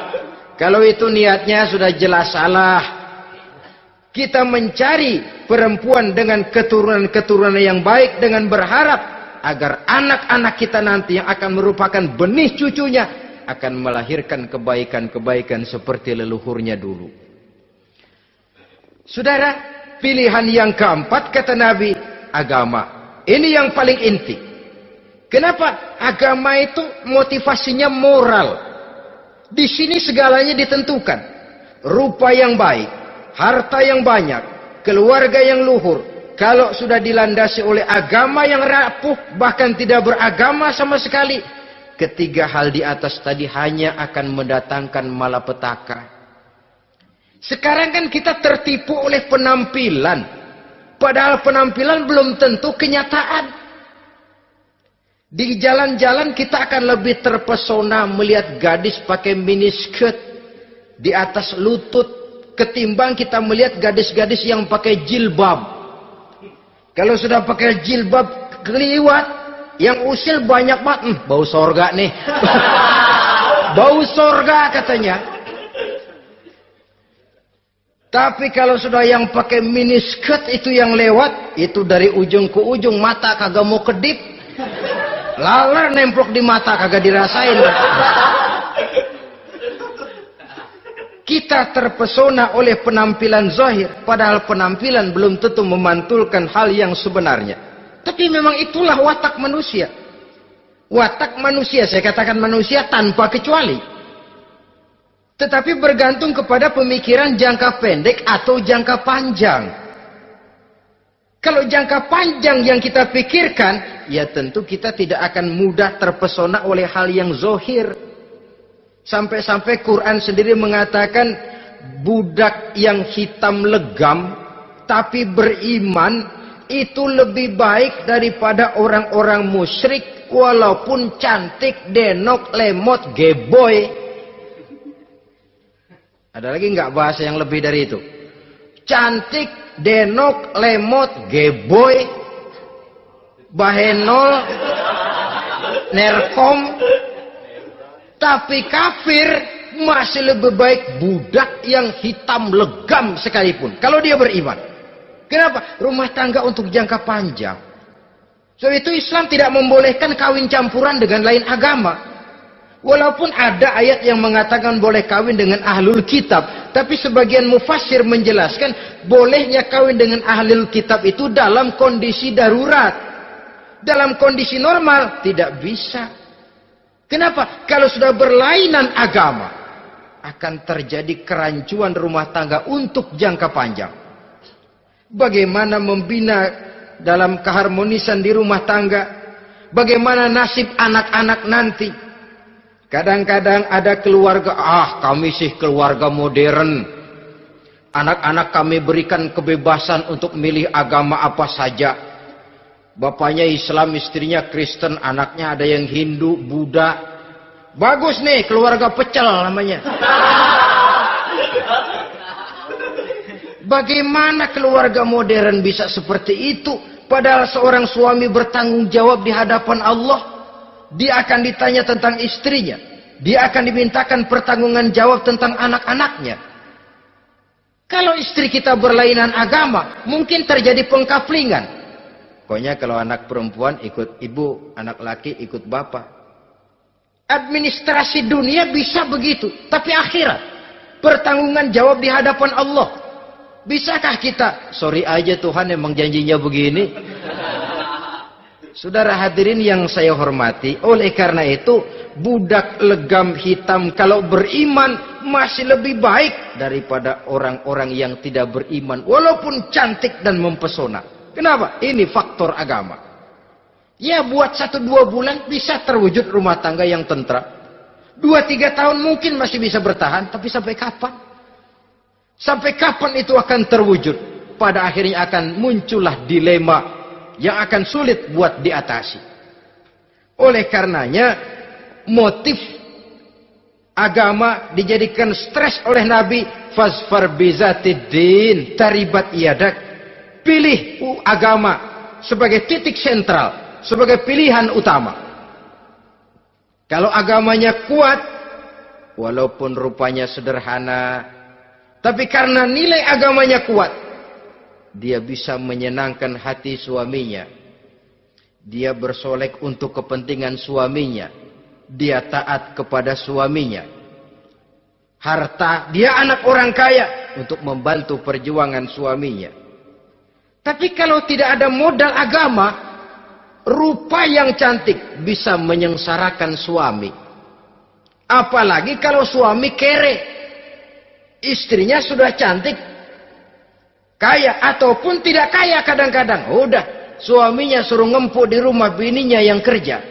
[SPEAKER 1] Kalau itu niatnya sudah jelas salah. Kita mencari perempuan dengan keturunan-keturunan yang baik dengan berharap agar anak-anak kita nanti yang akan merupakan benih cucunya akan melahirkan kebaikan-kebaikan seperti leluhurnya dulu. Saudara, pilihan yang keempat kata Nabi, agama. Ini yang paling inti. Kenapa? Agama itu motivasinya moral. Di sini segalanya ditentukan. Rupa yang baik, harta yang banyak, keluarga yang luhur. Kalau sudah dilandasi oleh agama yang rapuh, bahkan tidak beragama sama sekali, ketiga hal di atas tadi hanya akan mendatangkan malapetaka. Sekarang kan kita tertipu oleh penampilan. Padahal penampilan belum tentu kenyataan. Di jalan-jalan kita akan lebih terpesona melihat gadis pakai miniskirt di atas lutut ketimbang kita melihat gadis-gadis yang pakai jilbab. Kalau sudah pakai jilbab keliwat, yang usil banyak banget, bau sorga nih. Bau sorga katanya. Tapi kalau sudah yang pakai miniskirt itu yang lewat, itu dari ujung ke ujung mata kagak mau kedip. Laler nemplok di mata kagak dirasain. Kita terpesona oleh penampilan zahir, padahal penampilan belum tentu memantulkan hal yang sebenarnya. Tapi memang itulah watak manusia. Watak manusia, saya katakan manusia tanpa kecuali. Tetapi bergantung kepada pemikiran jangka pendek atau jangka panjang. Kalau jangka panjang yang kita pikirkan, ya tentu kita tidak akan mudah terpesona oleh hal yang zahir. Sampai-sampai Quran sendiri mengatakan budak yang hitam legam tapi beriman itu lebih baik daripada orang-orang musyrik walaupun cantik, denok, lemot, geboy. Ada lagi nggak bahasa yang lebih dari itu? Cantik, denok, lemot, geboy, bahenol, nerkom. Tapi kafir masih lebih baik budak yang hitam legam sekalipun. Kalau dia beriman. Kenapa? Rumah tangga untuk jangka panjang. So itu Islam tidak membolehkan kawin campuran dengan lain agama. Walaupun ada ayat yang mengatakan boleh kawin dengan ahlul kitab. Tapi sebagian mufassir menjelaskan bolehnya kawin dengan ahlul kitab itu dalam kondisi darurat. Dalam kondisi normal tidak bisa. Kenapa? Kalau sudah berlainan agama, akan terjadi kerancuan rumah tangga untuk jangka panjang. Bagaimana membina dalam keharmonisan di rumah tangga? Bagaimana nasib anak-anak nanti? Kadang-kadang ada keluarga, kami sih keluarga modern. Anak-anak kami berikan kebebasan untuk milih agama apa saja. Bapaknya Islam, istrinya Kristen, anaknya ada yang Hindu, Buddha. Bagus nih, keluarga pecel namanya. Bagaimana keluarga modern bisa seperti itu? Padahal seorang suami bertanggung jawab di hadapan Allah. Dia akan ditanya tentang istrinya. Dia akan dimintakan pertanggungan jawab tentang anak-anaknya. Kalau istri kita berlainan agama, mungkin terjadi pengkaplingan. Pokoknya kalau anak perempuan ikut ibu, anak laki ikut bapak. Administrasi dunia bisa begitu. Tapi akhirat, pertanggungan jawab di hadapan Allah. Bisakah kita? Sorry aja Tuhan emang janjinya begini. Saudara hadirin yang saya hormati. Oleh karena itu, budak legam hitam kalau beriman masih lebih baik daripada orang-orang yang tidak beriman. Walaupun cantik dan mempesona. Kenapa? Ini faktor agama. Ya buat 1-2 bulan bisa terwujud rumah tangga yang tentram. 2-3 tahun mungkin masih bisa bertahan. Tapi sampai kapan? Sampai kapan itu akan terwujud? Pada akhirnya akan muncullah dilema yang akan sulit buat diatasi. Oleh karenanya motif agama dijadikan stres oleh Nabi. Fasfar bizatiddin taribat yadak. Pilih agama sebagai titik sentral, sebagai pilihan utama. Kalau agamanya kuat, walaupun rupanya sederhana, tapi karena nilai agamanya kuat, dia bisa menyenangkan hati suaminya. Dia bersolek untuk kepentingan suaminya. Dia taat kepada suaminya. Harta, dia anak orang kaya untuk membantu perjuangan suaminya. Tapi kalau tidak ada modal agama, rupa yang cantik bisa menyengsarakan suami. Apalagi kalau suami kere. Istrinya sudah cantik, kaya ataupun tidak kaya kadang-kadang. Udah, suaminya suruh ngempuk di rumah bininya yang kerja.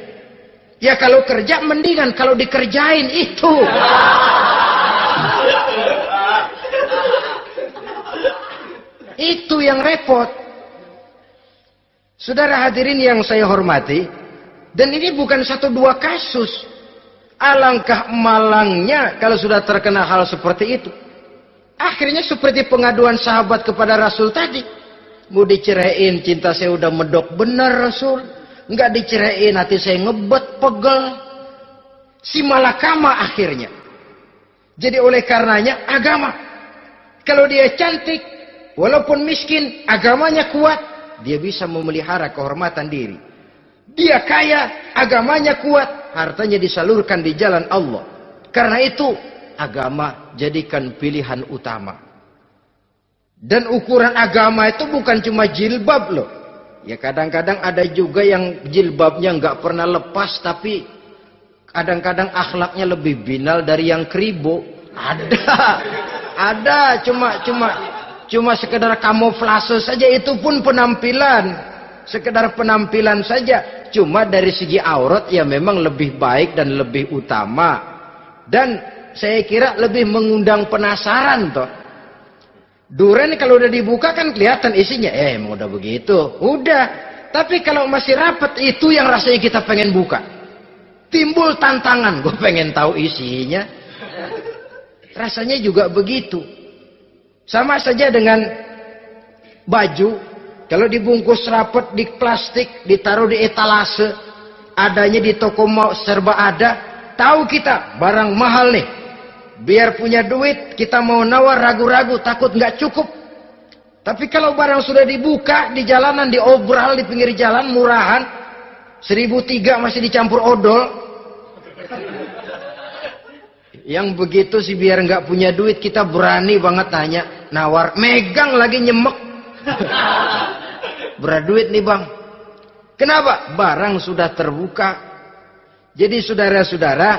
[SPEAKER 1] Ya kalau kerja mendingan kalau dikerjain itu. Itu yang repot. Saudara hadirin yang saya hormati, dan ini bukan satu dua kasus. Alangkah malangnya kalau sudah terkena hal seperti itu. Akhirnya seperti pengaduan sahabat kepada Rasul tadi. Mau diceraiin, cinta saya udah medok benar Rasul. Enggak diceraiin, hati saya ngebet, pegel. Si malakama akhirnya. Jadi oleh karenanya agama. Kalau dia cantik, walaupun miskin, agamanya kuat, dia bisa memelihara kehormatan diri. Dia kaya, agamanya kuat, hartanya disalurkan di jalan Allah. Karena itu, agama jadikan pilihan utama. Dan ukuran agama itu bukan cuma jilbab loh. Ya kadang-kadang ada juga yang jilbabnya nggak pernah lepas, tapi kadang-kadang akhlaknya lebih binal dari yang keribo. Ada, cuma sekedar kamuflase saja, itu pun penampilan. Sekedar penampilan saja. Cuma dari segi aurat ya memang lebih baik dan lebih utama. Dan saya kira lebih mengundang penasaran toh. Duren kalau udah dibuka kan kelihatan isinya. Emang udah begitu. Udah. Tapi kalau masih rapat, itu yang rasanya kita pengen buka. Timbul tantangan. Gue pengen tahu isinya. Rasanya juga begitu. Sama saja dengan baju. Kalau dibungkus rapat di plastik, ditaruh di etalase, adanya di toko mau serba ada, tahu kita barang mahal nih. Biar punya duit, kita mau nawar ragu-ragu, takut nggak cukup. Tapi kalau barang sudah dibuka di jalanan, diobral di pinggir jalan, murahan, 1.003 masih dicampur odol. Yang begitu sih biar nggak punya duit, kita berani banget tanya, nawar, megang lagi nyemek. Berat duit nih bang. Kenapa? Barang sudah terbuka. Jadi saudara-saudara,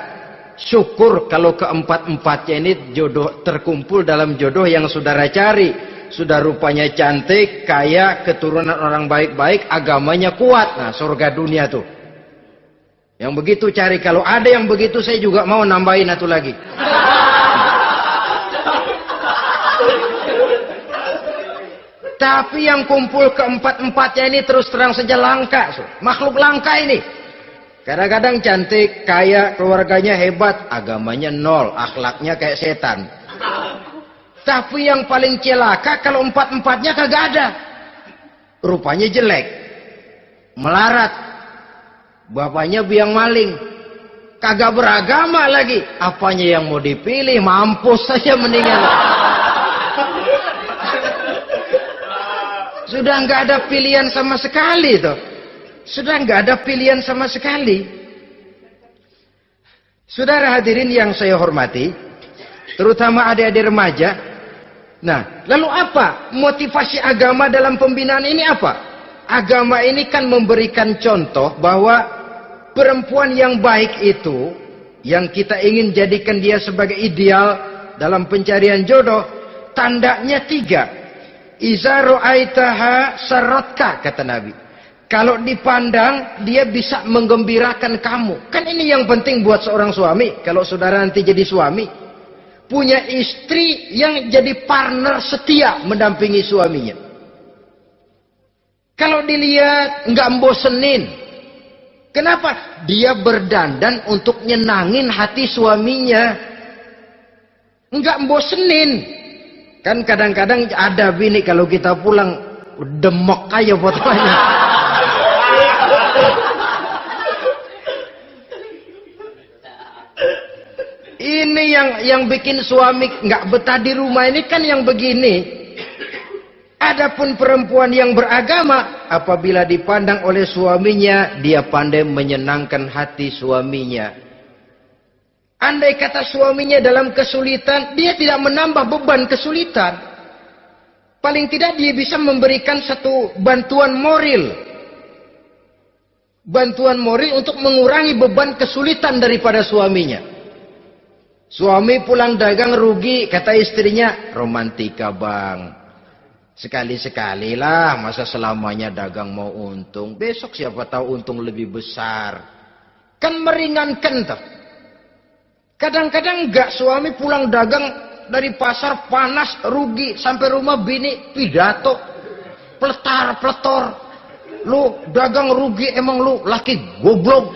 [SPEAKER 1] syukur kalau keempat-empatnya ini jodoh terkumpul dalam jodoh yang saudara cari. Sudah rupanya cantik, kaya, keturunan orang baik-baik, agamanya kuat. Nah, surga dunia tuh. Yang begitu cari. Kalau ada yang begitu, saya juga mau nambahin satu lagi. Tapi yang kumpul keempat-empatnya ini terus terang saja langka. Makhluk langka ini. Kadang-kadang cantik, kaya, keluarganya hebat, agamanya nol, akhlaknya kayak setan. Tapi yang paling celaka kalau empat-empatnya kagak ada. Rupanya jelek. Melarat. Bapaknya biang maling. Kagak beragama lagi. Apanya yang mau dipilih? Mampus saja mendingan. Sudah nggak ada pilihan sama sekali tuh. Sudah nggak ada pilihan sama sekali. Saudara hadirin yang saya hormati, terutama adik-adik remaja. Nah, lalu apa motivasi agama dalam pembinaan ini apa? Agama ini kan memberikan contoh bahwa perempuan yang baik itu, yang kita ingin jadikan dia sebagai ideal dalam pencarian jodoh, tandanya 3. Iza ra'aitaha saratka, kata Nabi. Kalau dipandang, dia bisa menggembirakan kamu. Kan ini yang penting buat seorang suami. Kalau saudara nanti jadi suami, punya istri yang jadi partner setia mendampingi suaminya. Kalau dilihat nggak membosenin, Kenapa? Dia berdandan untuk nyenangin hati suaminya. Enggak bosenin. Kan kadang-kadang ada bini kalau kita pulang demok aja fotonya. Ini yang bikin suami nggak betah di rumah ini kan yang begini. Adapun perempuan yang beragama, apabila dipandang oleh suaminya, dia pandai menyenangkan hati suaminya. Andai kata suaminya dalam kesulitan, dia tidak menambah beban kesulitan. Paling tidak dia bisa memberikan satu bantuan moral. Bantuan moral untuk mengurangi beban kesulitan daripada suaminya. Suami pulang dagang rugi, kata istrinya, romantika bang. Sekali-sekali lah, masa selamanya dagang mau untung. Besok siapa tahu untung lebih besar. Kan meringankan tuh. Kadang-kadang enggak, suami pulang dagang dari pasar panas, rugi. Sampai rumah bini pidato. Peletar-peletor. Lu dagang rugi emang lu laki goblok.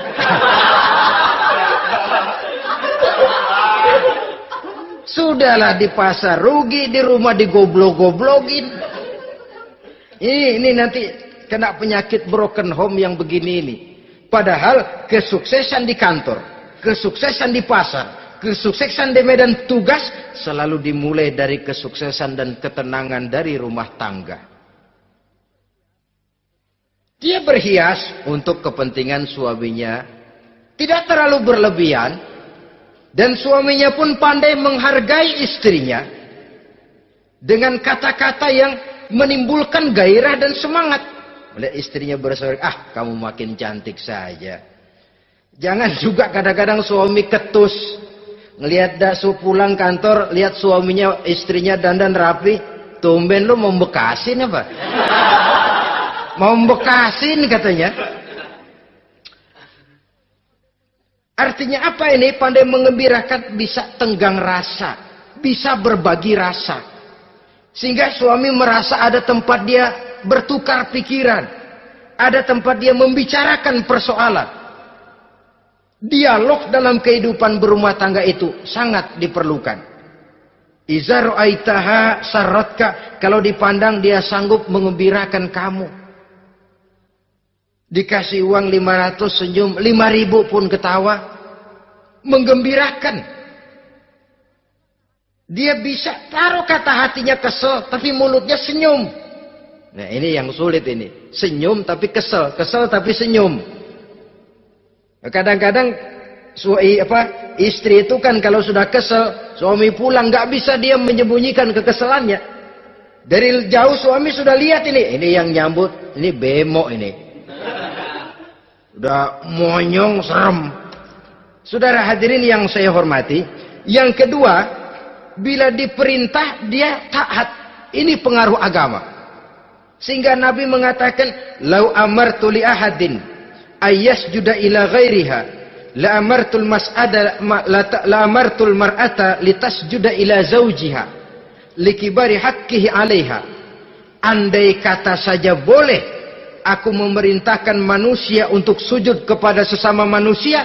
[SPEAKER 1] Sudahlah di pasar rugi, di rumah digoblok-goblokin. Ini nanti kena penyakit broken home yang begini ini. Padahal kesuksesan di kantor, kesuksesan di pasar, kesuksesan di medan tugas selalu dimulai dari kesuksesan dan ketenangan dari rumah tangga. Dia berhias untuk kepentingan suaminya, tidak terlalu berlebihan. Dan suaminya pun pandai menghargai istrinya dengan kata-kata yang menimbulkan gairah dan semangat. Oleh istrinya bersorak, kamu makin cantik saja. Jangan juga kadang-kadang suami ketus. Ngelihat dasu pulang kantor, lihat suaminya, istrinya dandan rapi. Tumben lu mau bekasin apa? Mau bekasin katanya. Artinya apa ini? Pandai mengembirakan, bisa tenggang rasa, bisa berbagi rasa. Sehingga suami merasa ada tempat dia bertukar pikiran, ada tempat dia membicarakan persoalan. Dialog dalam kehidupan berumah tangga itu sangat diperlukan. Iza ra'aitaha sarratka, kalau dipandang dia sanggup mengembirakan kamu. Dikasih uang 500 senyum, 5.000 pun ketawa. Menggembirakan. Dia bisa taruh kata hatinya kesel, tapi mulutnya senyum. Nah ini yang sulit ini. Senyum tapi kesel, kesel tapi senyum. Kadang-kadang istri itu kan kalau sudah kesel, suami pulang nggak bisa dia menyembunyikan kekesalannya. Dari jauh suami sudah lihat ini yang nyambut, ini bemo ini. Udah monyong, serem. Saudara hadirin yang saya hormati, yang kedua, bila diperintah dia taat. Ini pengaruh agama. Sehingga Nabi mengatakan, "Lau amartu li ahadin ayyasjuda ila ghairiha, la amartul mas'ada la amartul mar'ata litasjuda ila zawjiha likibari haqqihi 'alaiha." Andai kata saja boleh aku memerintahkan manusia untuk sujud kepada sesama manusia,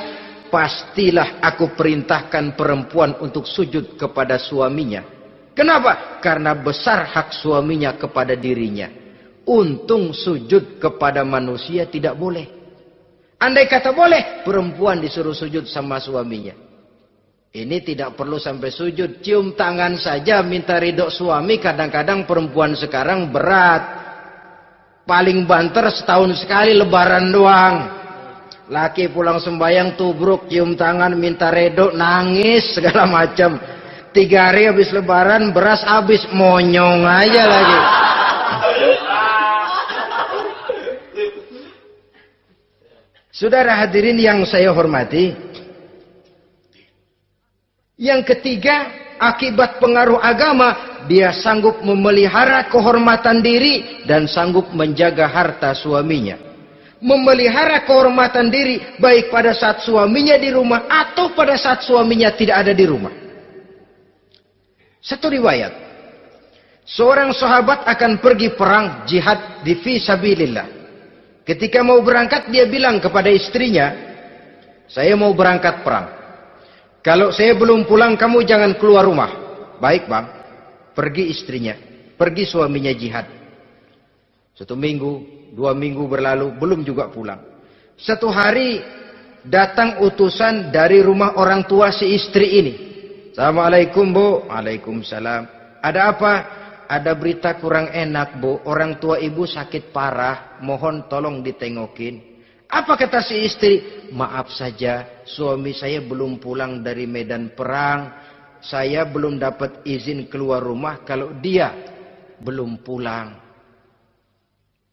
[SPEAKER 1] pastilah aku perintahkan perempuan untuk sujud kepada suaminya. Kenapa? Karena besar hak suaminya kepada dirinya. Untung sujud kepada manusia tidak boleh. Andai kata boleh, perempuan disuruh sujud sama suaminya. Ini tidak perlu sampai sujud, cium tangan saja minta ridho suami. Kadang-kadang perempuan sekarang berat. Paling banter setahun sekali lebaran doang. Laki pulang sembahyang tubruk, cium tangan, minta redo, nangis segala macam. 3 hari habis lebaran beras habis, monyong aja lagi. Saudara hadirin yang saya hormati, yang ketiga, akibat pengaruh agama, dia sanggup memelihara kehormatan diri dan sanggup menjaga harta suaminya. Memelihara kehormatan diri baik pada saat suaminya di rumah atau pada saat suaminya tidak ada di rumah. Satu riwayat, seorang sahabat akan pergi perang jihad di fi sabilillah. Ketika mau berangkat dia bilang kepada istrinya, saya mau berangkat perang. Kalau saya belum pulang kamu jangan keluar rumah. Baik bang. Pergi istrinya. Pergi suaminya jihad. 1 minggu, 2 minggu berlalu belum juga pulang. 1 hari datang utusan dari rumah orang tua si istri ini. Assalamualaikum bu. Waalaikumsalam. Ada apa? Ada berita kurang enak bu. Orang tua ibu sakit parah. Mohon tolong ditengokin. Apa kata si istri? Maaf saja, suami saya belum pulang dari medan perang. Saya belum dapat izin keluar rumah kalau dia belum pulang.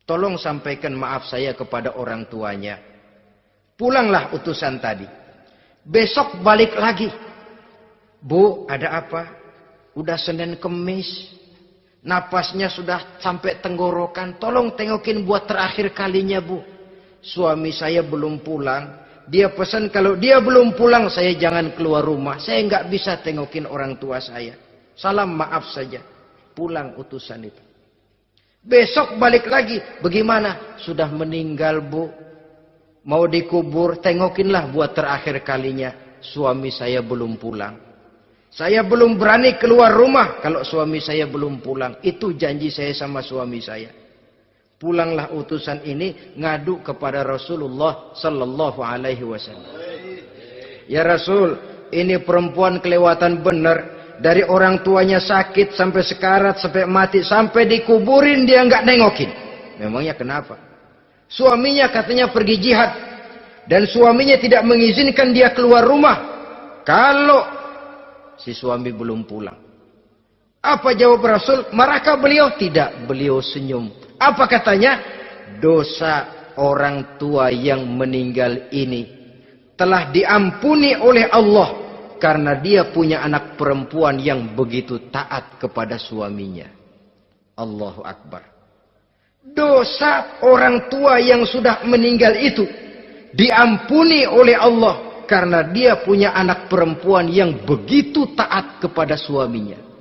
[SPEAKER 1] Tolong sampaikan maaf saya kepada orang tuanya. Pulanglah utusan tadi. Besok balik lagi. Bu, ada apa? Udah Senin Kemis. Napasnya sudah sampai tenggorokan. Tolong tengokin buat terakhir kalinya bu. Suami saya belum pulang. Dia pesan kalau dia belum pulang saya jangan keluar rumah. Saya nggak bisa tengokin orang tua saya. Salam maaf saja. Pulang utusan itu. Besok balik lagi. Bagaimana? Sudah meninggal bu. Mau dikubur. Tengokinlah buat terakhir kalinya. Suami saya belum pulang. Saya belum berani keluar rumah kalau suami saya belum pulang. Itu janji saya sama suami saya. Pulanglah utusan ini ngadu kepada Rasulullah sallallahu alaihi wasallam. Ya Rasul, ini perempuan kelewatan benar. Dari orang tuanya sakit sampai sekarat, sampai mati, sampai dikuburin dia nggak nengokin. Memangnya kenapa? Suaminya katanya pergi jihad. Dan suaminya tidak mengizinkan dia keluar rumah. Kalau si suami belum pulang. Apa jawab Rasul? Marahkah beliau? Tidak, beliau senyum. Apa katanya? Dosa orang tua yang meninggal ini telah diampuni oleh Allah karena dia punya anak perempuan yang begitu taat kepada suaminya. Allahu Akbar. Dosa orang tua yang sudah meninggal itu diampuni oleh Allah karena dia punya anak perempuan yang begitu taat kepada suaminya.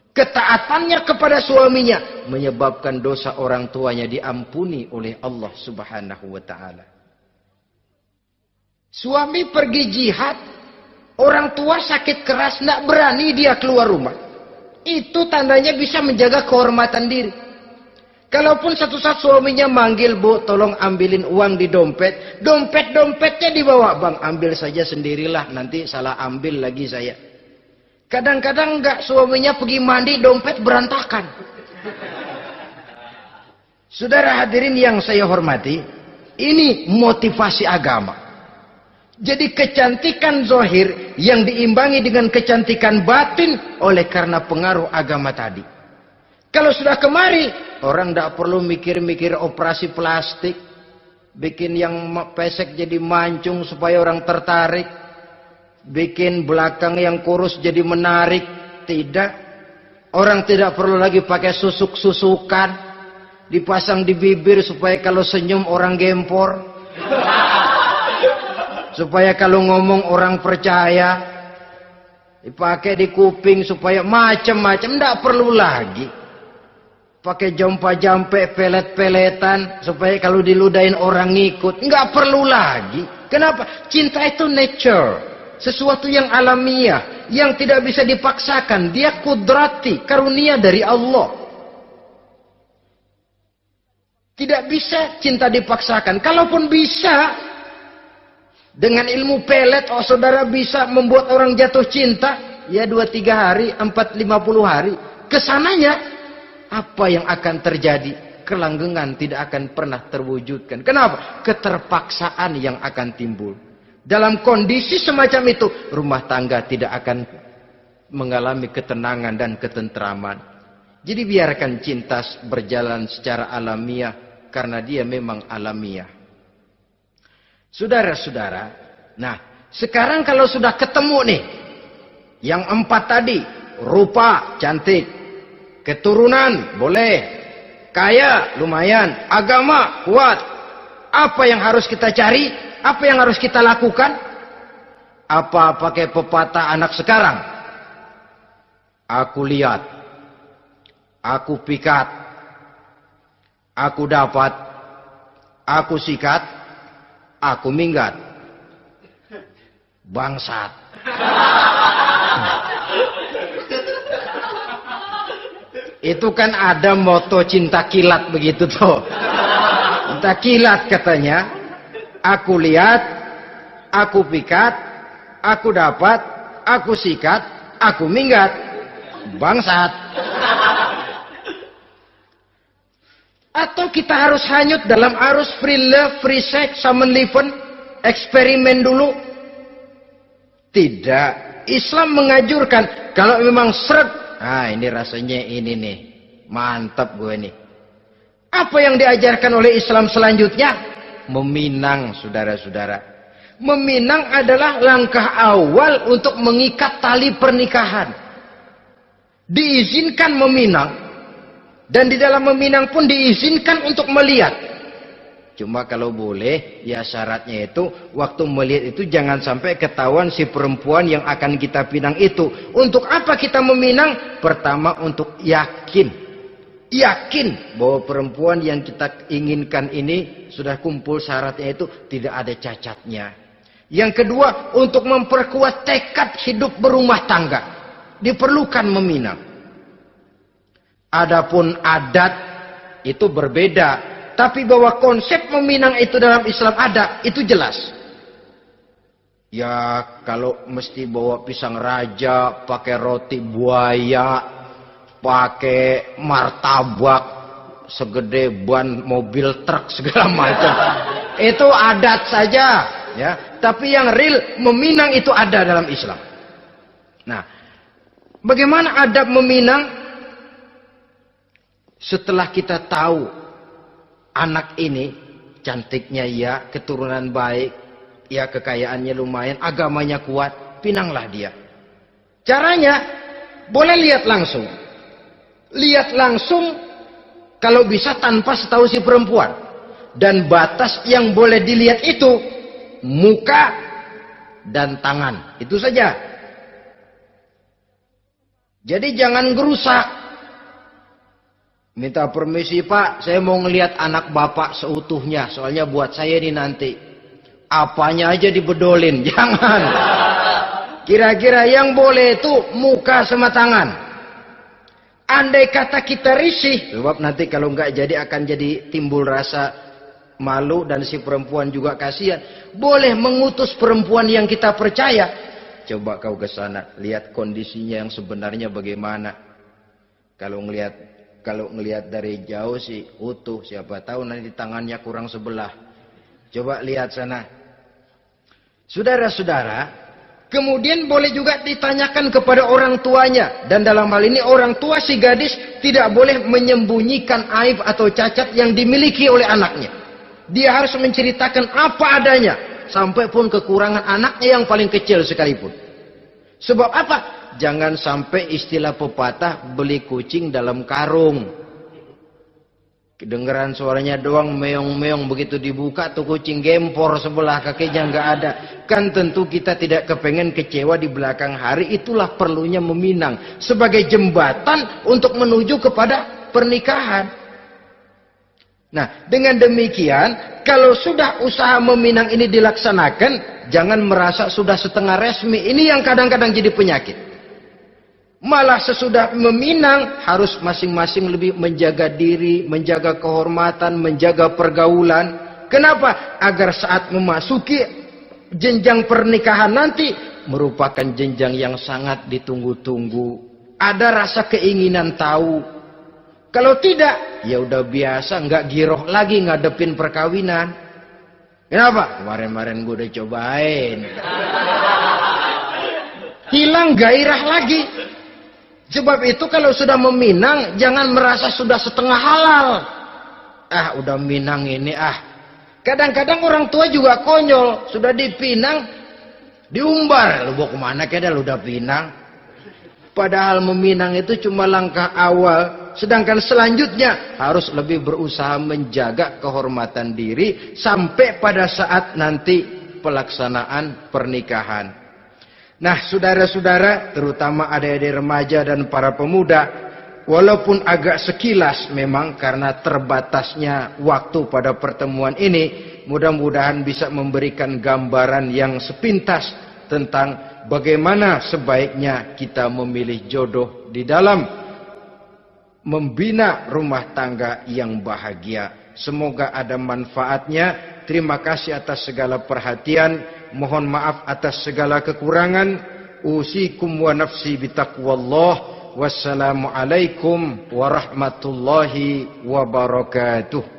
[SPEAKER 1] Ketaatannya kepada suaminya menyebabkan dosa orang tuanya diampuni oleh Allah Subhanahu wa taala. Suami pergi jihad, orang tua sakit keras, tidak berani dia keluar rumah. Itu tandanya bisa menjaga kehormatan diri. Kalaupun satu saat suaminya manggil, bu, tolong ambilin uang di dompet. Dompetnya dibawa, bang, ambil saja sendirilah, nanti salah ambil lagi saya. Kadang-kadang enggak, suaminya pergi mandi, dompet berantakan. Saudara hadirin yang saya hormati, ini motivasi agama. Jadi kecantikan zahir yang diimbangi dengan kecantikan batin oleh karena pengaruh agama tadi. Kalau sudah kemari, orang tidak perlu mikir-mikir operasi plastik, bikin yang pesek jadi mancung supaya orang tertarik. Bikin belakang yang kurus jadi menarik. Tidak. Orang tidak perlu lagi pakai susuk-susukan. Dipasang di bibir supaya kalau senyum orang gempor. Supaya kalau ngomong orang percaya. Dipakai di kuping supaya macam-macam. Tidak perlu lagi. Pakai jompa-jampe, pelet-peletan. Supaya kalau diludahin orang ngikut. Nggak perlu lagi. Kenapa? Cinta itu nature. Sesuatu yang alamiah, yang tidak bisa dipaksakan. Dia kudrati, karunia dari Allah. Tidak bisa cinta dipaksakan. Kalaupun bisa, dengan ilmu pelet, oh saudara bisa membuat orang jatuh cinta. Ya 2-3 hari, 4-50 hari. Kesananya, apa yang akan terjadi? Kelanggengan tidak akan pernah terwujudkan. Kenapa? Keterpaksaan yang akan timbul. Dalam kondisi semacam itu, rumah tangga tidak akan mengalami ketenangan dan ketentraman. Jadi biarkan cinta berjalan secara alamiah, karena dia memang alamiah. Saudara-saudara, nah sekarang kalau sudah ketemu nih, yang 4 tadi, rupa cantik, keturunan boleh, kaya lumayan, agama kuat. Apa yang harus kita cari? Apa yang harus kita lakukan? Apa pakai pepatah anak sekarang? Aku lihat, aku pikat, aku dapat, aku sikat, aku minggat. Bangsat. Itu kan ada moto cinta kilat begitu tuh. Cinta kilat katanya. Aku lihat, aku pikat, aku dapat, aku sikat, aku minggat. Bangsat. Atau kita harus hanyut dalam arus free love, free sex, samenleven, eksperimen dulu? Tidak. Islam menganjurkan kalau memang seret, nah ini rasanya ini nih, mantap gue nih. Apa yang diajarkan oleh Islam selanjutnya? Meminang, saudara-saudara. Meminang adalah langkah awal untuk mengikat tali pernikahan. Diizinkan meminang. Dan di dalam meminang pun diizinkan untuk melihat. Cuma kalau boleh, ya syaratnya itu, waktu melihat itu jangan sampai ketahuan si perempuan yang akan kita pinang itu. Untuk apa kita meminang? Pertama untuk yakin. Yakin bahwa perempuan yang kita inginkan ini sudah kumpul syaratnya itu, tidak ada cacatnya. Yang kedua, untuk memperkuat tekad hidup berumah tangga. Diperlukan meminang. Adapun adat itu berbeda, tapi bahwa konsep meminang itu dalam Islam ada, itu jelas. Ya kalau mesti bawa pisang raja, pakai roti buaya, pakai martabak segede ban mobil truk segala macam, itu adat saja, ya. Tapi yang real meminang itu ada dalam Islam. Nah, bagaimana adab meminang? Setelah kita tahu anak ini cantiknya ya, keturunan baik, ya kekayaannya lumayan, agamanya kuat, pinanglah dia. Caranya boleh lihat langsung. Lihat langsung kalau bisa tanpa setahu si perempuan. Dan batas yang boleh dilihat itu muka dan tangan. Itu saja. Jadi jangan gerusak. Minta permisi Pak, saya mau ngelihat anak bapak seutuhnya. Soalnya buat saya ini nanti. Apanya aja dibedolin, jangan. Kira-kira yang boleh itu muka sama tangan. Andai kata kita risih, sebab nanti kalau nggak jadi akan jadi timbul rasa malu dan si perempuan juga kasihan. Boleh mengutus perempuan yang kita percaya. Coba kau ke sana, lihat kondisinya yang sebenarnya bagaimana. Kalau ngelihat dari jauh sih utuh, siapa tahu nanti tangannya kurang sebelah. Coba lihat sana. Saudara-saudara, kemudian boleh juga ditanyakan kepada orang tuanya. Dan dalam hal ini orang tua si gadis tidak boleh menyembunyikan aib atau cacat yang dimiliki oleh anaknya. Dia harus menceritakan apa adanya. Sampai pun kekurangan anaknya yang paling kecil sekalipun. Sebab apa? Jangan sampai istilah pepatah beli kucing dalam karung. Kedengeran suaranya doang meong-meong, begitu dibuka tuh kucing gempor sebelah kakinya nggak ada. Kan tentu kita tidak kepengen kecewa di belakang hari. Itulah perlunya meminang sebagai jembatan untuk menuju kepada pernikahan. Nah, dengan demikian kalau sudah usaha meminang ini dilaksanakan, jangan merasa sudah setengah resmi. Ini yang kadang-kadang jadi penyakit. Malah sesudah meminang harus masing-masing lebih menjaga diri, menjaga kehormatan, menjaga pergaulan. Kenapa? Agar saat memasuki jenjang pernikahan nanti merupakan jenjang yang sangat ditunggu-tunggu. Ada rasa keinginan tahu. Kalau tidak, ya udah biasa, nggak giroh lagi ngadepin perkawinan. Kenapa? Kemarin-kemarin gue udah cobain. Hilang gairah lagi. Sebab itu kalau sudah meminang, jangan merasa sudah setengah halal. Ah, udah minang ini Kadang-kadang orang tua juga konyol. Sudah dipinang, diumbar. Lu bawa kemana kayaknya lu udah pinang. Padahal meminang itu cuma langkah awal. Sedangkan selanjutnya harus lebih berusaha menjaga kehormatan diri. Sampai pada saat nanti pelaksanaan pernikahan. Nah, saudara-saudara, terutama adik-adik remaja dan para pemuda, walaupun agak sekilas memang karena terbatasnya waktu pada pertemuan ini, mudah-mudahan bisa memberikan gambaran yang sepintas tentang bagaimana sebaiknya kita memilih jodoh di dalam membina rumah tangga yang bahagia. Semoga ada manfaatnya. Terima kasih atas segala perhatian. Mohon maaf atas segala kekurangan. Usikum wa nafsi bitaqwallah. Wassalamualaikum warahmatullahi wabarakatuh.